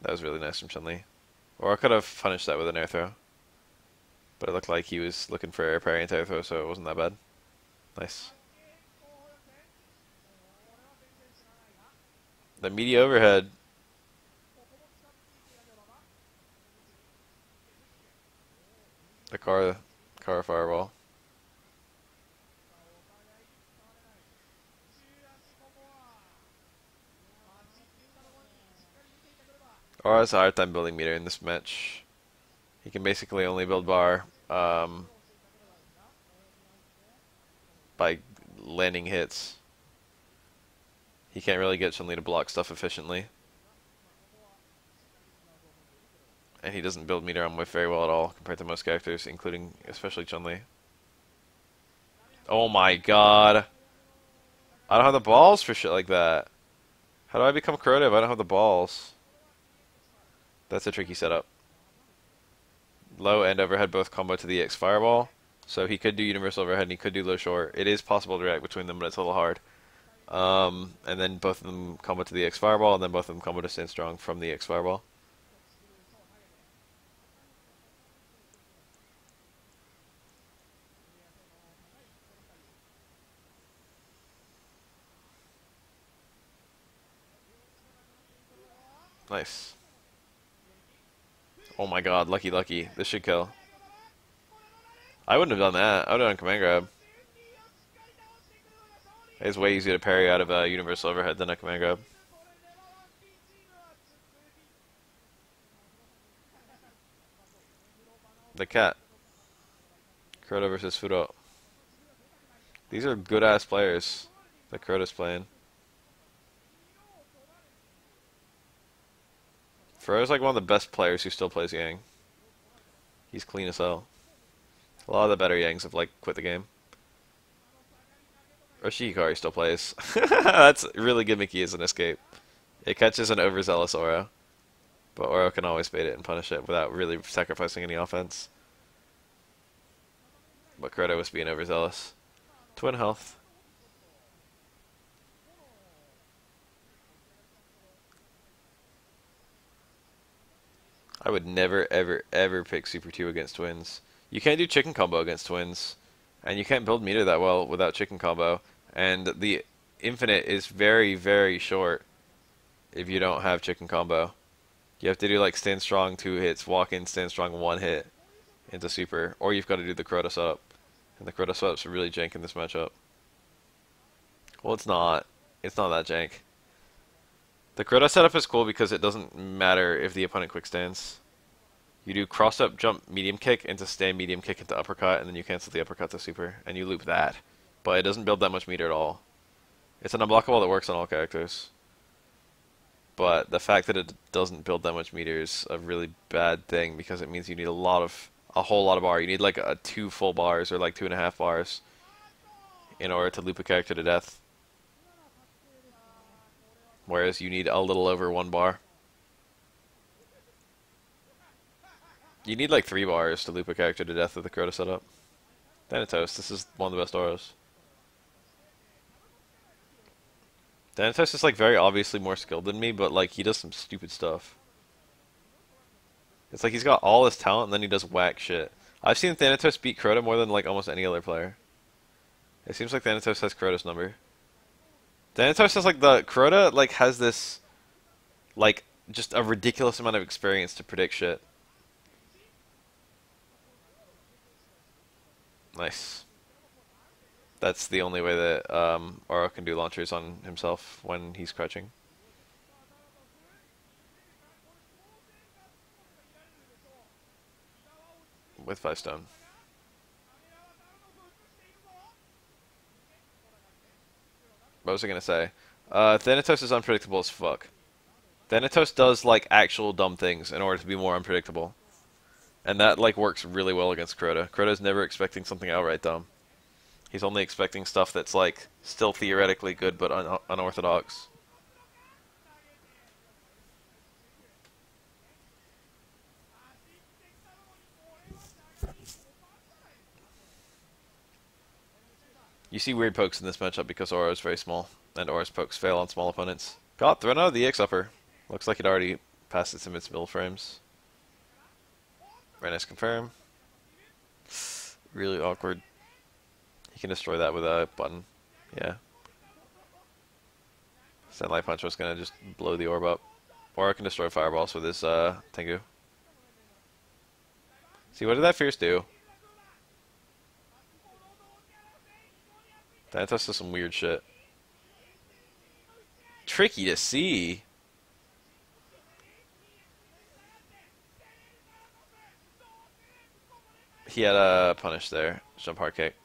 That was really nice from Chun-Li. Or I could have punished that with an air throw. But it looked like he was looking for air parry and air throw, so it wasn't that bad. Nice. The meaty overhead. The car fireball. Or has a hard time building meter in this match. He can basically only build bar by landing hits. He can't really get Chun-Li to block stuff efficiently. And he doesn't build meter on whiff very well at all compared to most characters, including especially Chun-Li. Oh my god. I don't have the balls for shit like that. How do I become Kuroda if I don't have the balls? That's a tricky setup. Low and overhead both combo to the EX fireball. So he could do universal overhead and he could do low short. It is possible to react between them, but it's a little hard. And then both of them combo to the EX fireball, and then both of them combo to stand strong from the EX fireball. Nice. Oh my god, lucky, lucky. This should kill. I wouldn't have done that. I would have done command grab. It's way easier to parry out of a universal overhead than a command grab. The cat. Kuroda versus Furo. These are good ass players that Kuroda's playing. Furo's like one of the best players who still plays Yang. He's clean as hell. A lot of the better Yangs have like quit the game. Oshikari still plays. That's really gimmicky as an escape. It catches an overzealous Oro. But Oro can always bait it and punish it without really sacrificing any offense. But Kuroda was being overzealous. Twin health. I would never, ever, ever pick Super 2 against twins. You can't do chicken combo against twins. And you can't build meter that well without chicken combo. And the infinite is very, very short if you don't have chicken combo. You have to do like stand strong 2 hits, walk in, stand strong 1 hit into super. Or you've got to do the Kuroda setup. And the Kuroda setup's really jank in this matchup. Well, it's not. It's not that jank. The Kuroda setup is cool because it doesn't matter if the opponent quick stands. You do cross up, jump, medium kick into stand, medium kick into uppercut, and then you cancel the uppercut to super, and you loop that. But it doesn't build that much meter at all. It's an unblockable that works on all characters. But the fact that it doesn't build that much meter is a really bad thing because it means you need a whole lot of bar. You need like 2 full bars or like 2.5 bars in order to loop a character to death. Whereas you need a little over 1 bar. You need like 3 bars to loop a character to death with the Kuroda setup. Thanatos, this is one of the best auras. Thanatos is like very obviously more skilled than me, but like he does some stupid stuff. It's like he's got all his talent and then he does whack shit. I've seen Thanatos beat Kuroda more than like almost any other player. It seems like Thanatos has Kuroda's number. Thanatos has like Kuroda like has this like just a ridiculous amount of experience to predict shit. Nice. That's the only way that Oro can do launchers on himself when he's crouching. With 5 stone. What was I gonna say? Thanatos is unpredictable as fuck. Thanatos does like actual dumb things in order to be more unpredictable. And that like works really well against Kuroda. Kuroda's never expecting something outright dumb. He's only expecting stuff that's like still theoretically good but unorthodox. You see weird pokes in this matchup because Oro is very small, and Oro's pokes fail on small opponents. Got thrown out of the EX upper. Looks like it already passed its invincible frames. Very nice confirm. Really awkward. He can destroy that with a button. Yeah. Sunlight Punch was gonna just blow the orb up. Or I can destroy fireballs with his Tengu. See, what did that Fierce do? Thanatos does some weird shit. Tricky to see. He had a punish there. Jump hard kick.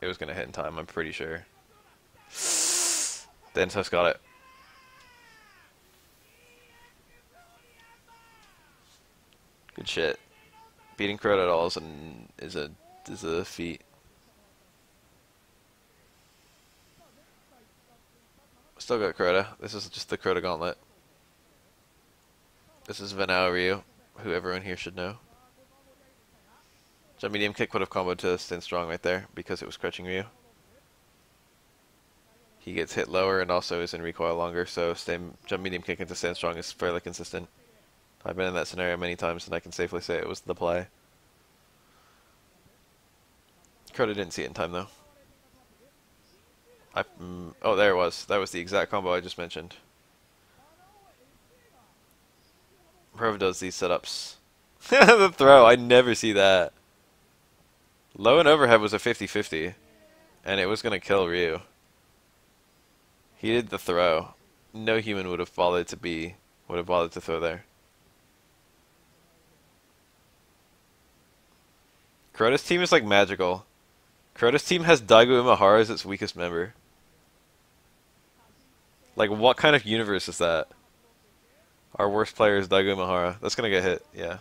It was gonna hit in time, I'm pretty sure. Thanatos got it. Good shit. Beating Kuroda at all is a feat. Still got Kuroda. This is just the Kuroda gauntlet. This is Venao Ryu, who everyone here should know. Jump medium kick would have comboed to stand strong right there because it was crouching Ryu. He gets hit lower and also is in recoil longer, so jump medium kick into stand strong is fairly consistent. I've been in that scenario many times and I can safely say it was the play. Kuroda didn't see it in time though. Oh, there it was. That was the exact combo I just mentioned. Prova does these setups. The throw, I never see that. Low and overhead was a 50-50, and it was going to kill Ryu. He did the throw. No human would have bothered to throw there. Kuroda's team is like magical. Kuroda's team has Daigo Umehara as its weakest member. Like, what kind of universe is that? Our worst player is Daigo Umehara. That's gonna get hit, yeah.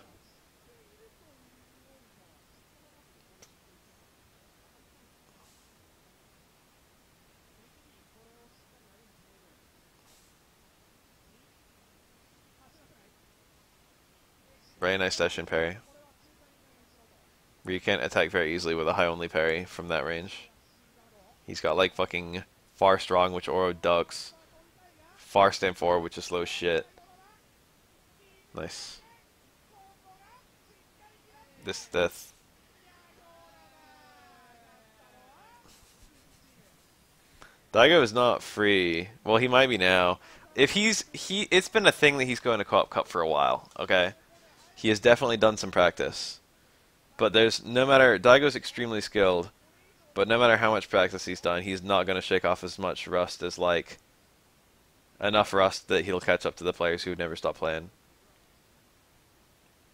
Very nice dash and parry. Ryu can't attack very easily with a high only parry from that range. He's got like fucking far strong, which Oro ducks. Far stand forward, which is slow shit. Nice. This death. Daigo is not free. Well, he might be now. If it's been a thing that he's going to Co-op Cup for a while. Okay, he has definitely done some practice. But Daigo's extremely skilled. But no matter how much practice he's done, he's not going to shake off as much rust as like enough rust that he'll catch up to the players who never stop playing.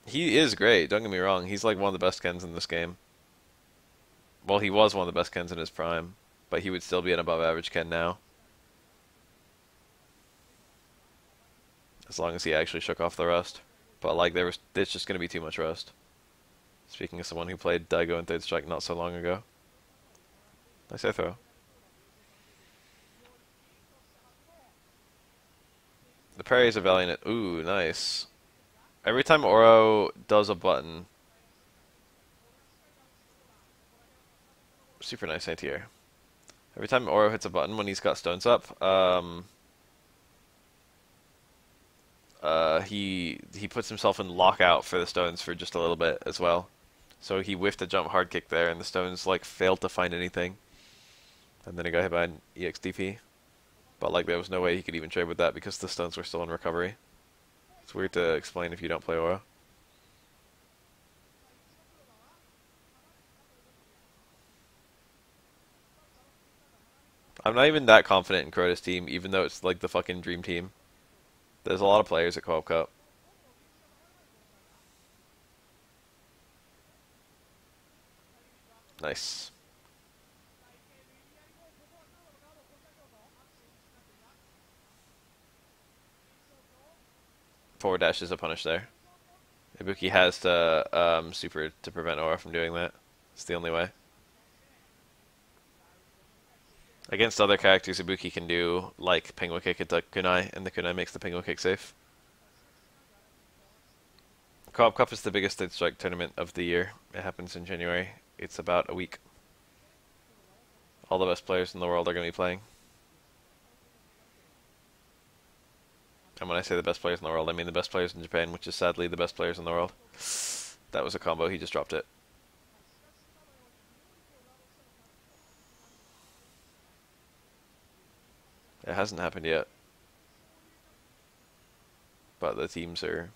He is great, don't get me wrong. He's like one of the best Kens in this game. Well, he was one of the best Kens in his prime, but he would still be an above average Ken now. As long as he actually shook off the rust. But like it's just going to be too much rust. Speaking of someone who played Daigo in Third Strike not so long ago. Nice air throw. The parry is a valiant. Ooh, nice. Every time Oro does a button, super nice anti-air. Every time Oro hits a button when he's got stones up, he puts himself in lockout for the stones for just a little bit as well. So he whiffed a jump hard kick there, and the stones like failed to find anything. And then he got hit by an EXDP. But like there was no way he could even trade with that because the stones were still in recovery. It's weird to explain if you don't play Oro. I'm not even that confident in Kuroda's team, even though it's like the fucking dream team. There's a lot of players at Co-op Cup. Nice. Forward dash is a punish there. Ibuki has to super to prevent Aura from doing that. It's the only way. Against other characters, Ibuki can do like Penguin Kick at the Kunai, and the Kunai makes the Penguin Kick safe. Co-op Cup is the biggest State Strike tournament of the year. It happens in January. It's about a week. All the best players in the world are going to be playing. And when I say the best players in the world, I mean the best players in Japan, which is sadly the best players in the world. That was a combo, he just dropped it. It hasn't happened yet. But the teams are...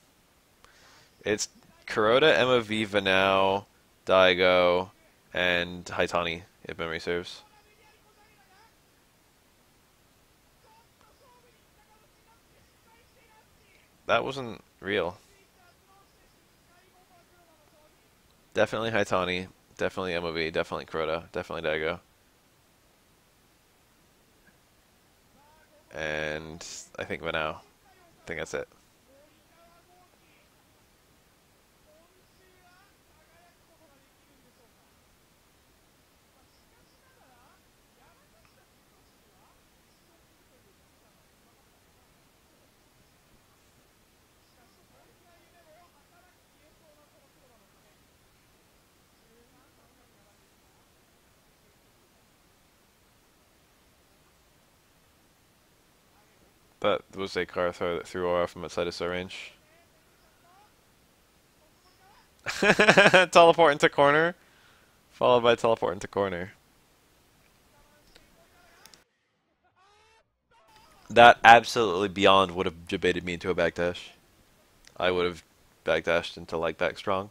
It's Kuroda, MOV, Vanao, Daigo, and Haitani, if memory serves. That wasn't real. Definitely Haitani, definitely MOV, definitely Kuroda, definitely Daigo. And I think Vanao. I think that's it. That was a car throw that threw Aura from outside of so range. Teleport into corner, followed by teleport into corner. That absolutely beyond would have debated me into a backdash. I would have backdashed into like back strong.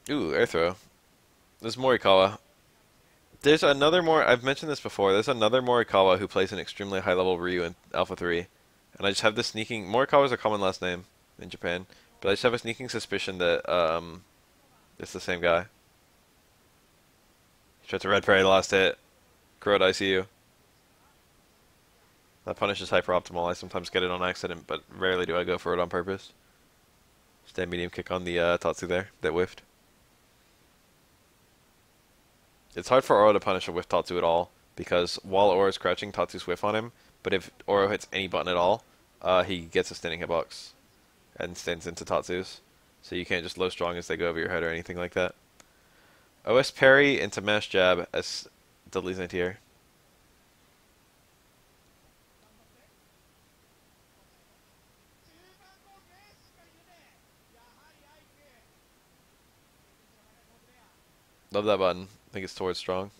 Ooh, air throw. There's Morikawa. There's another I've mentioned this before. There's another Morikawa who plays an extremely high level Ryu in Alpha 3. And I just have this sneaking... Morikawa is a common last name in Japan. But I just have a sneaking suspicion that it's the same guy. He tried to red parry the last hit. Kuroda, I see you. That punish is hyper optimal. I sometimes get it on accident, but rarely do I go for it on purpose. Stand medium kick on the Tatsu there that whiffed. It's hard for Oro to punish a whiff Tatsu at all, because while Oro is crouching, Tatsu's whiff on him, but if Oro hits any button at all, he gets a standing hitbox and stands into Tatsu's. So you can't just low strong as they go over your head or anything like that. OS parry into mash jab as Dudley's anti-air. Love that button. I think it's towards strong.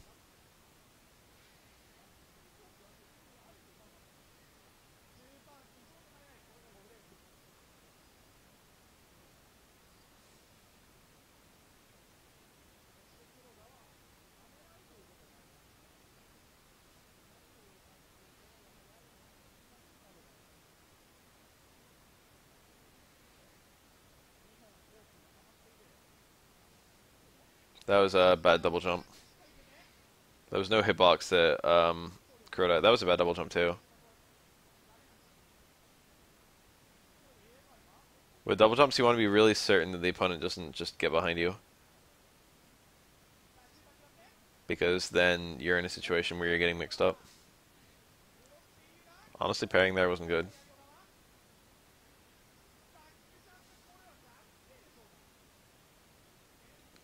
That was a bad double jump. There was no hitbox that Kuroda. That was a bad double jump too. With double jumps, you want to be really certain that the opponent doesn't just get behind you, because then you're in a situation where you're getting mixed up. Honestly, parrying there wasn't good.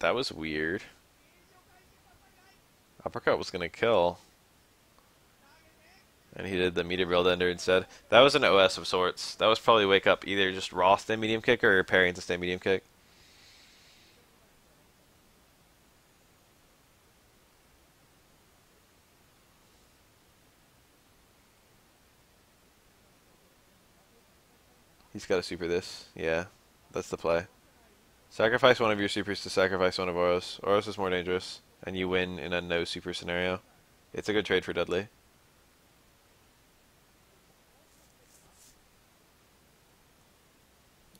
That was weird. Uppercut was gonna kill. And he did the meter build ender instead. That was an OS of sorts. That was probably wake up either just raw stand medium kick or parry into stand medium kick. He's got to super this. Yeah, that's the play. Sacrifice one of your supers to sacrifice one of Oros. Oros is more dangerous and you win in a no super scenario. It's a good trade for Dudley.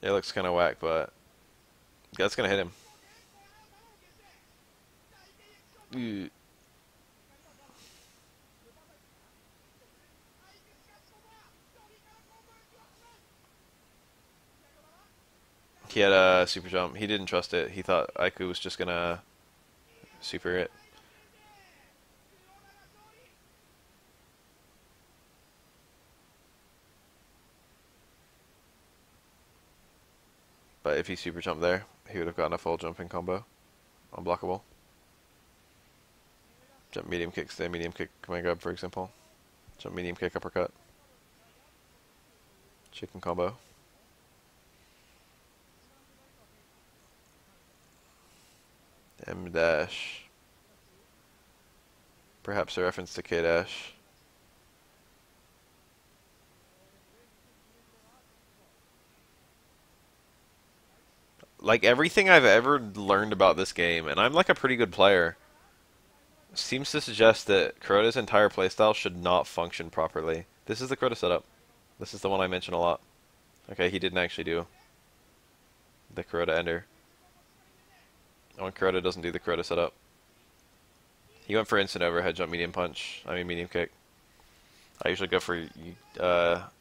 It looks kind of whack, but that's gonna hit him. Ew. He had a super jump. He didn't trust it. He thought Aiku was just gonna super it. But if he super jumped there, he would have gotten a full jumping combo. Unblockable. Jump medium kick, stay medium kick, command grab for example. Jump medium kick, uppercut. Chicken combo. M dash. Perhaps a reference to K dash. Like everything I've ever learned about this game, and I'm like a pretty good player, seems to suggest that Kuroda's entire playstyle should not function properly. This is the Kuroda setup. This is the one I mention a lot. Okay, he didn't actually do the Kuroda ender. When Kuroda doesn't do the Kuroda setup. He went for instant overhead jump medium punch. I mean medium kick. I usually go for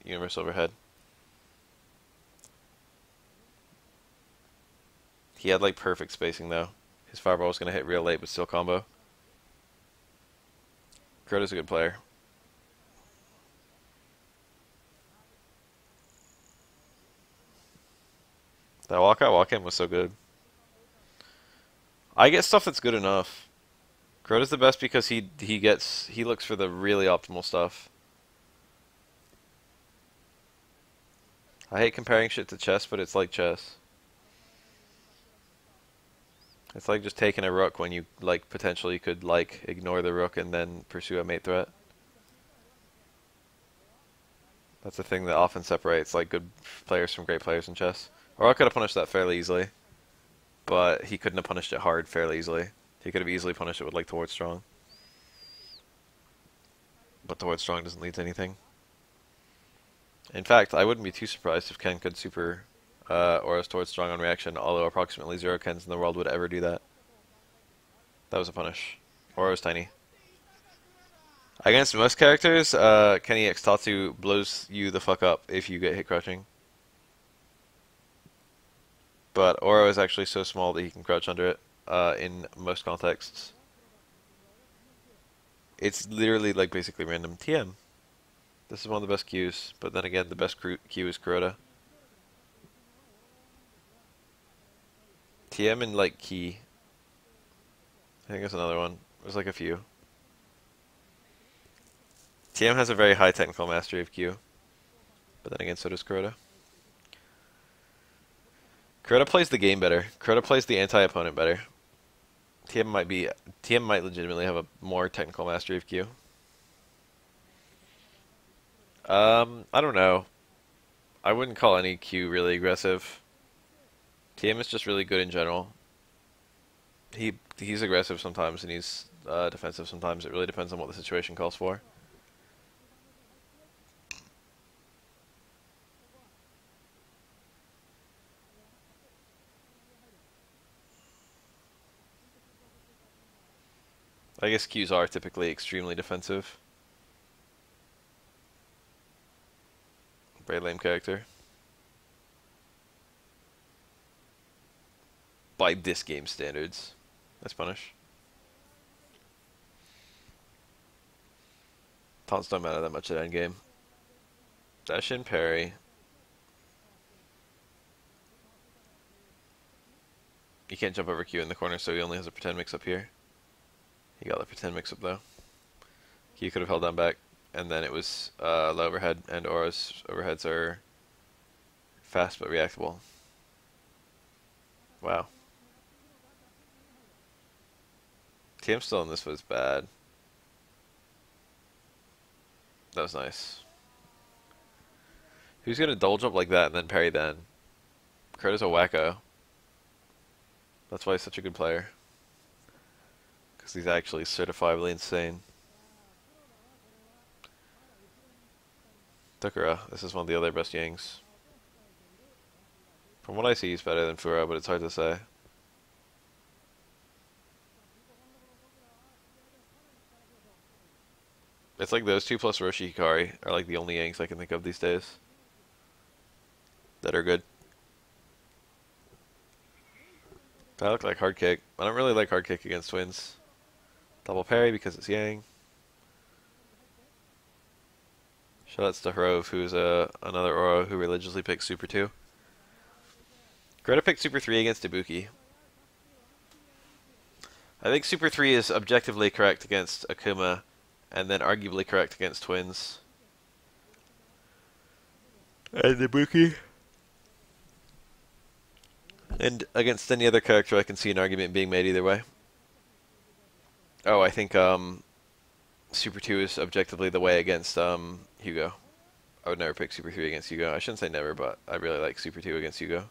universal overhead. He had like perfect spacing though. His fireball was gonna hit real late but still combo. Kuroda's a good player. That walkout walk-in was so good. I get stuff that's good enough. Kuroda's the best because he looks for the really optimal stuff. I hate comparing shit to chess, but it's like chess. It's like just taking a rook when you like potentially could like ignore the rook and then pursue a mate threat. That's the thing that often separates like good players from great players in chess. Or I could have punished that fairly easily, but he couldn't have punished it hard fairly easily. He could have easily punished it with like towards strong. But towards strong doesn't lead to anything. In fact, I wouldn't be too surprised if Ken could super Aura's towards strong on reaction, although approximately 0 Kens in the world would ever do that. That was a punish. Aura's tiny. Against most characters, Kenny X Tatsu blows you the fuck up if you get hit crouching. But Aura is actually so small that he can crouch under it in most contexts. It's literally like basically random TM. This is one of the best Qs, but then again, the best Q is Kuroda. TM and like Key. I think there's another one. There's like a few. TM has a very high technical mastery of Q, but then again, so does Kuroda. Kuroda plays the game better. Kuroda plays the anti-opponent better. TM might legitimately have a more technical mastery of Q. I don't know. I wouldn't call any Q really aggressive. TM is just really good in general. He's aggressive sometimes and he's defensive sometimes. It really depends on what the situation calls for. I guess Qs are typically extremely defensive. Very lame character. By this game standards. That's punish. Taunts don't matter that much at endgame. Dash in parry. You can't jump over Q in the corner, so he only has a pretend mix up here. He got the pretend mix up though. Q could have held down back, and then it was low overhead, and Aura's overheads are fast but reactable. Wow. TM still in this was bad. That was nice. Who's gonna double jump like that and then parry then? Kuroda's a wacko. That's why he's such a good player. because he's actually certifiably insane. Takura, this is one of the other best Yangs. From what I see, he's better than Fura, but it's hard to say. It's like those two plus Roshi Hikari are like the only Yanks I can think of these days that are good. I look like hard kick. I don't really like hard kick against twins. Double parry because it's Yang. Shoutouts to Hrove, who's another Oro who religiously picks Super 2. Kuroda picked Super 3 against Ibuki. I think Super 3 is objectively correct against Akuma, and then arguably correct against twins. And Ibuki. And against any other character, I can see an argument being made either way. Oh, I think Super 2 is objectively the way against Hugo. I would never pick Super 3 against Hugo. I shouldn't say never, but I really like Super 2 against Hugo.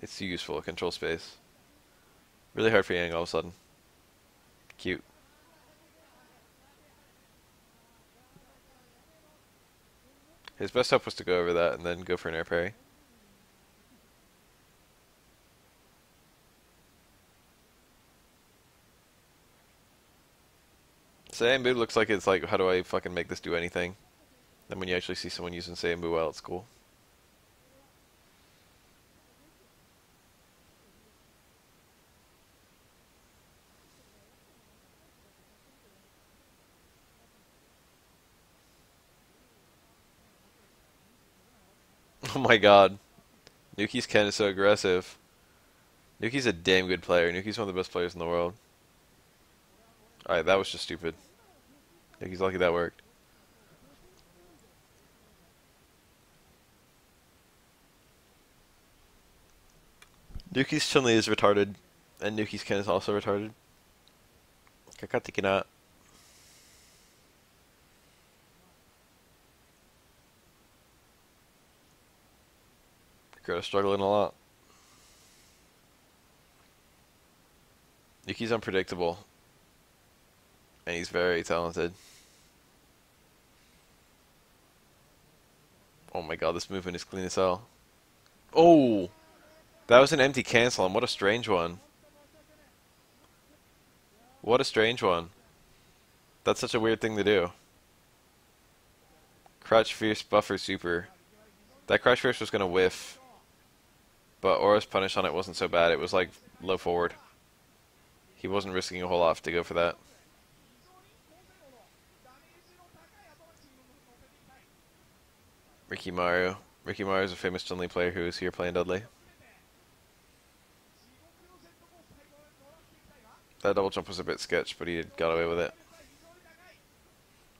It's useful. Control space. Really hard for Yang all of a sudden. Cute. His best hope was to go over that and then go for an air parry. Seiyanbu looks like it's like, how do I fucking make this do anything? Then when you actually see someone using Seiyanbu well, it's cool. Oh my god. Nuki's Ken is so aggressive. Nuki's a damn good player. Nuki's one of the best players in the world. Alright, that was just stupid. Nuki's lucky that worked. Nuki's Chun-Li is retarded, and Nuki's Ken is also retarded. Kakatikina. Kuroda's struggling a lot. Nuki's unpredictable. And he's very talented. Oh my god, this movement is clean as hell. Oh! That was an empty cancel, and what a strange one. What a strange one. That's such a weird thing to do. Crouch Fierce buffer super. That Crouch Fierce was gonna whiff. But Aura's punish on it wasn't so bad. It was like low forward. He wasn't risking a whole lot to go for that. Ricky Maru. Ricky Maru is a famous Chun-Li player who is here playing Dudley. That double jump was a bit sketch, but he got away with it.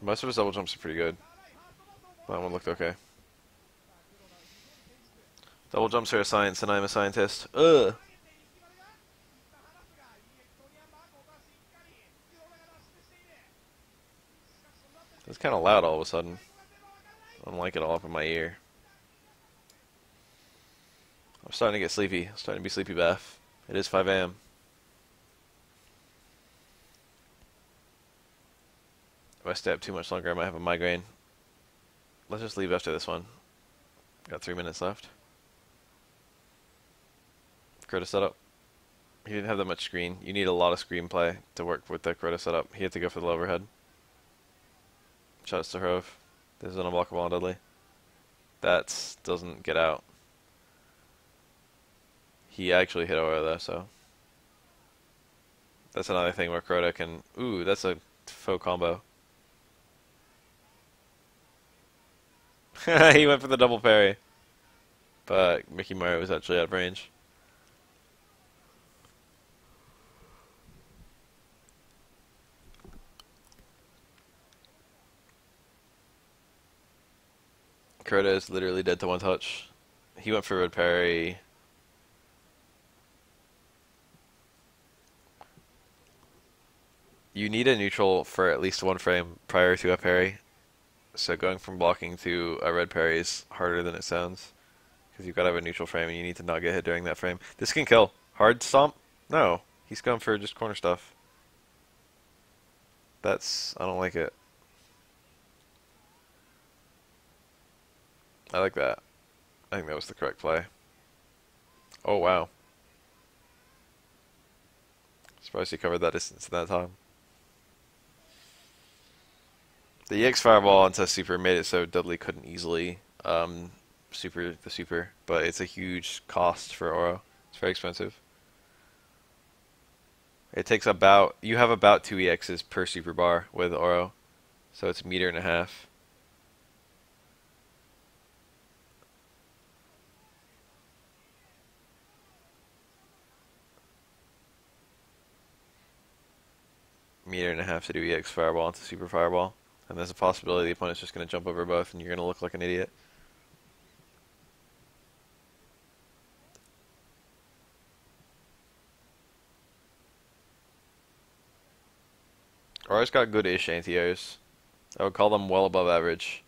Most of his double jumps are pretty good. That one looked okay. Double jumps are a science, and I'm a scientist. Ugh! It's kind of loud all of a sudden. I don't like it all up in my ear. I'm starting to get sleepy. I'm starting to be sleepy, Beth. It is 5 a.m. If I stay up too much longer, I might have a migraine. Let's just leave after this one. Got 3 minutes left. Kuroda setup. He didn't have that much screen. You need a lot of screenplay to work with the Kuroda setup. He had to go for the overhead. Shouts to Hrove. This is an unblockable on Dudley. That doesn't get out. He actually hit Aura though, so. That's another thing where Kuroda can... Ooh, that's a faux combo. He went for the double parry. But Mickey Mario was actually out of range. Kuroda is literally dead to one touch. He went for red parry. You need a neutral for at least one frame prior to a parry. So going from blocking to a red parry is harder than it sounds. Because you've got to have a neutral frame and you need to not get hit during that frame. This can kill. Hard stomp? No. He's going for just corner stuff. I don't like it. I like that. I think that was the correct play. Oh, wow. Surprised he covered that distance in that time. The EX Fireball onto Super made it so Dudley couldn't easily super the Super, but it's a huge cost for Oro. It's very expensive. It takes about, you have about 2 EXs per Super Bar with Oro, so it's a meter and a half. Meter and a half to do EX Fireball into Super Fireball. And there's a possibility the opponent's just going to jump over both and you're going to look like an idiot. Oro's got good-ish anti-airs. I would call them well above average.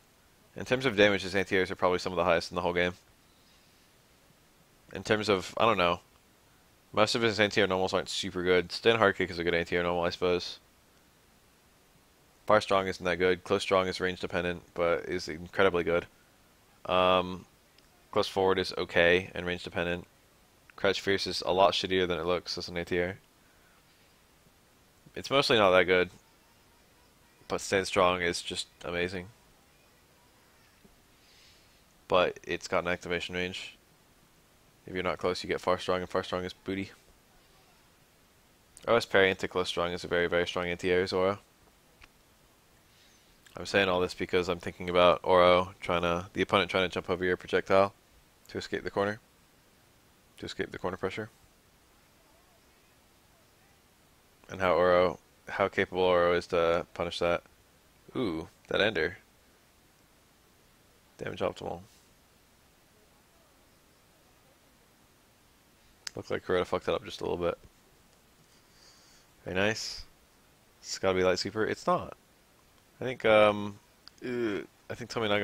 In terms of damage, his anti-airs are probably some of the highest in the whole game. In terms of, I don't know, most of his anti-air normals aren't super good. Stand hard kick is a good anti-air normal, I suppose. Bar strong isn't that good. Close strong is range dependent, but is incredibly good. Close forward is okay and range dependent. Crouch fierce is a lot shittier than it looks as an anti-air. It's mostly not that good, but stand strong is just amazing. But it's got an activation range. If you're not close, you get far strong, and far strong is booty. OS parry into close strong is a very, very strong anti-air as Oro. I'm saying all this because I'm thinking about Oro the opponent trying to jump over your projectile to escape the corner. To escape the corner pressure. And how capable Oro is to punish that. Ooh, that ender. Damage optimal. Looked like Kuroda fucked that up just a little bit. Very nice. It's gotta be light super. It's not. I think Tominaga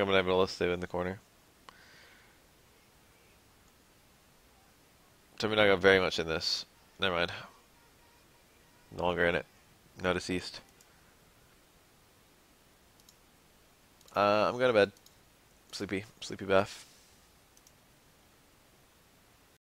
might have a list in the corner. Tominaga very much in this. Never mind. No longer in it. No deceased. I'm going to bed. Sleepy. Sleepy Beth.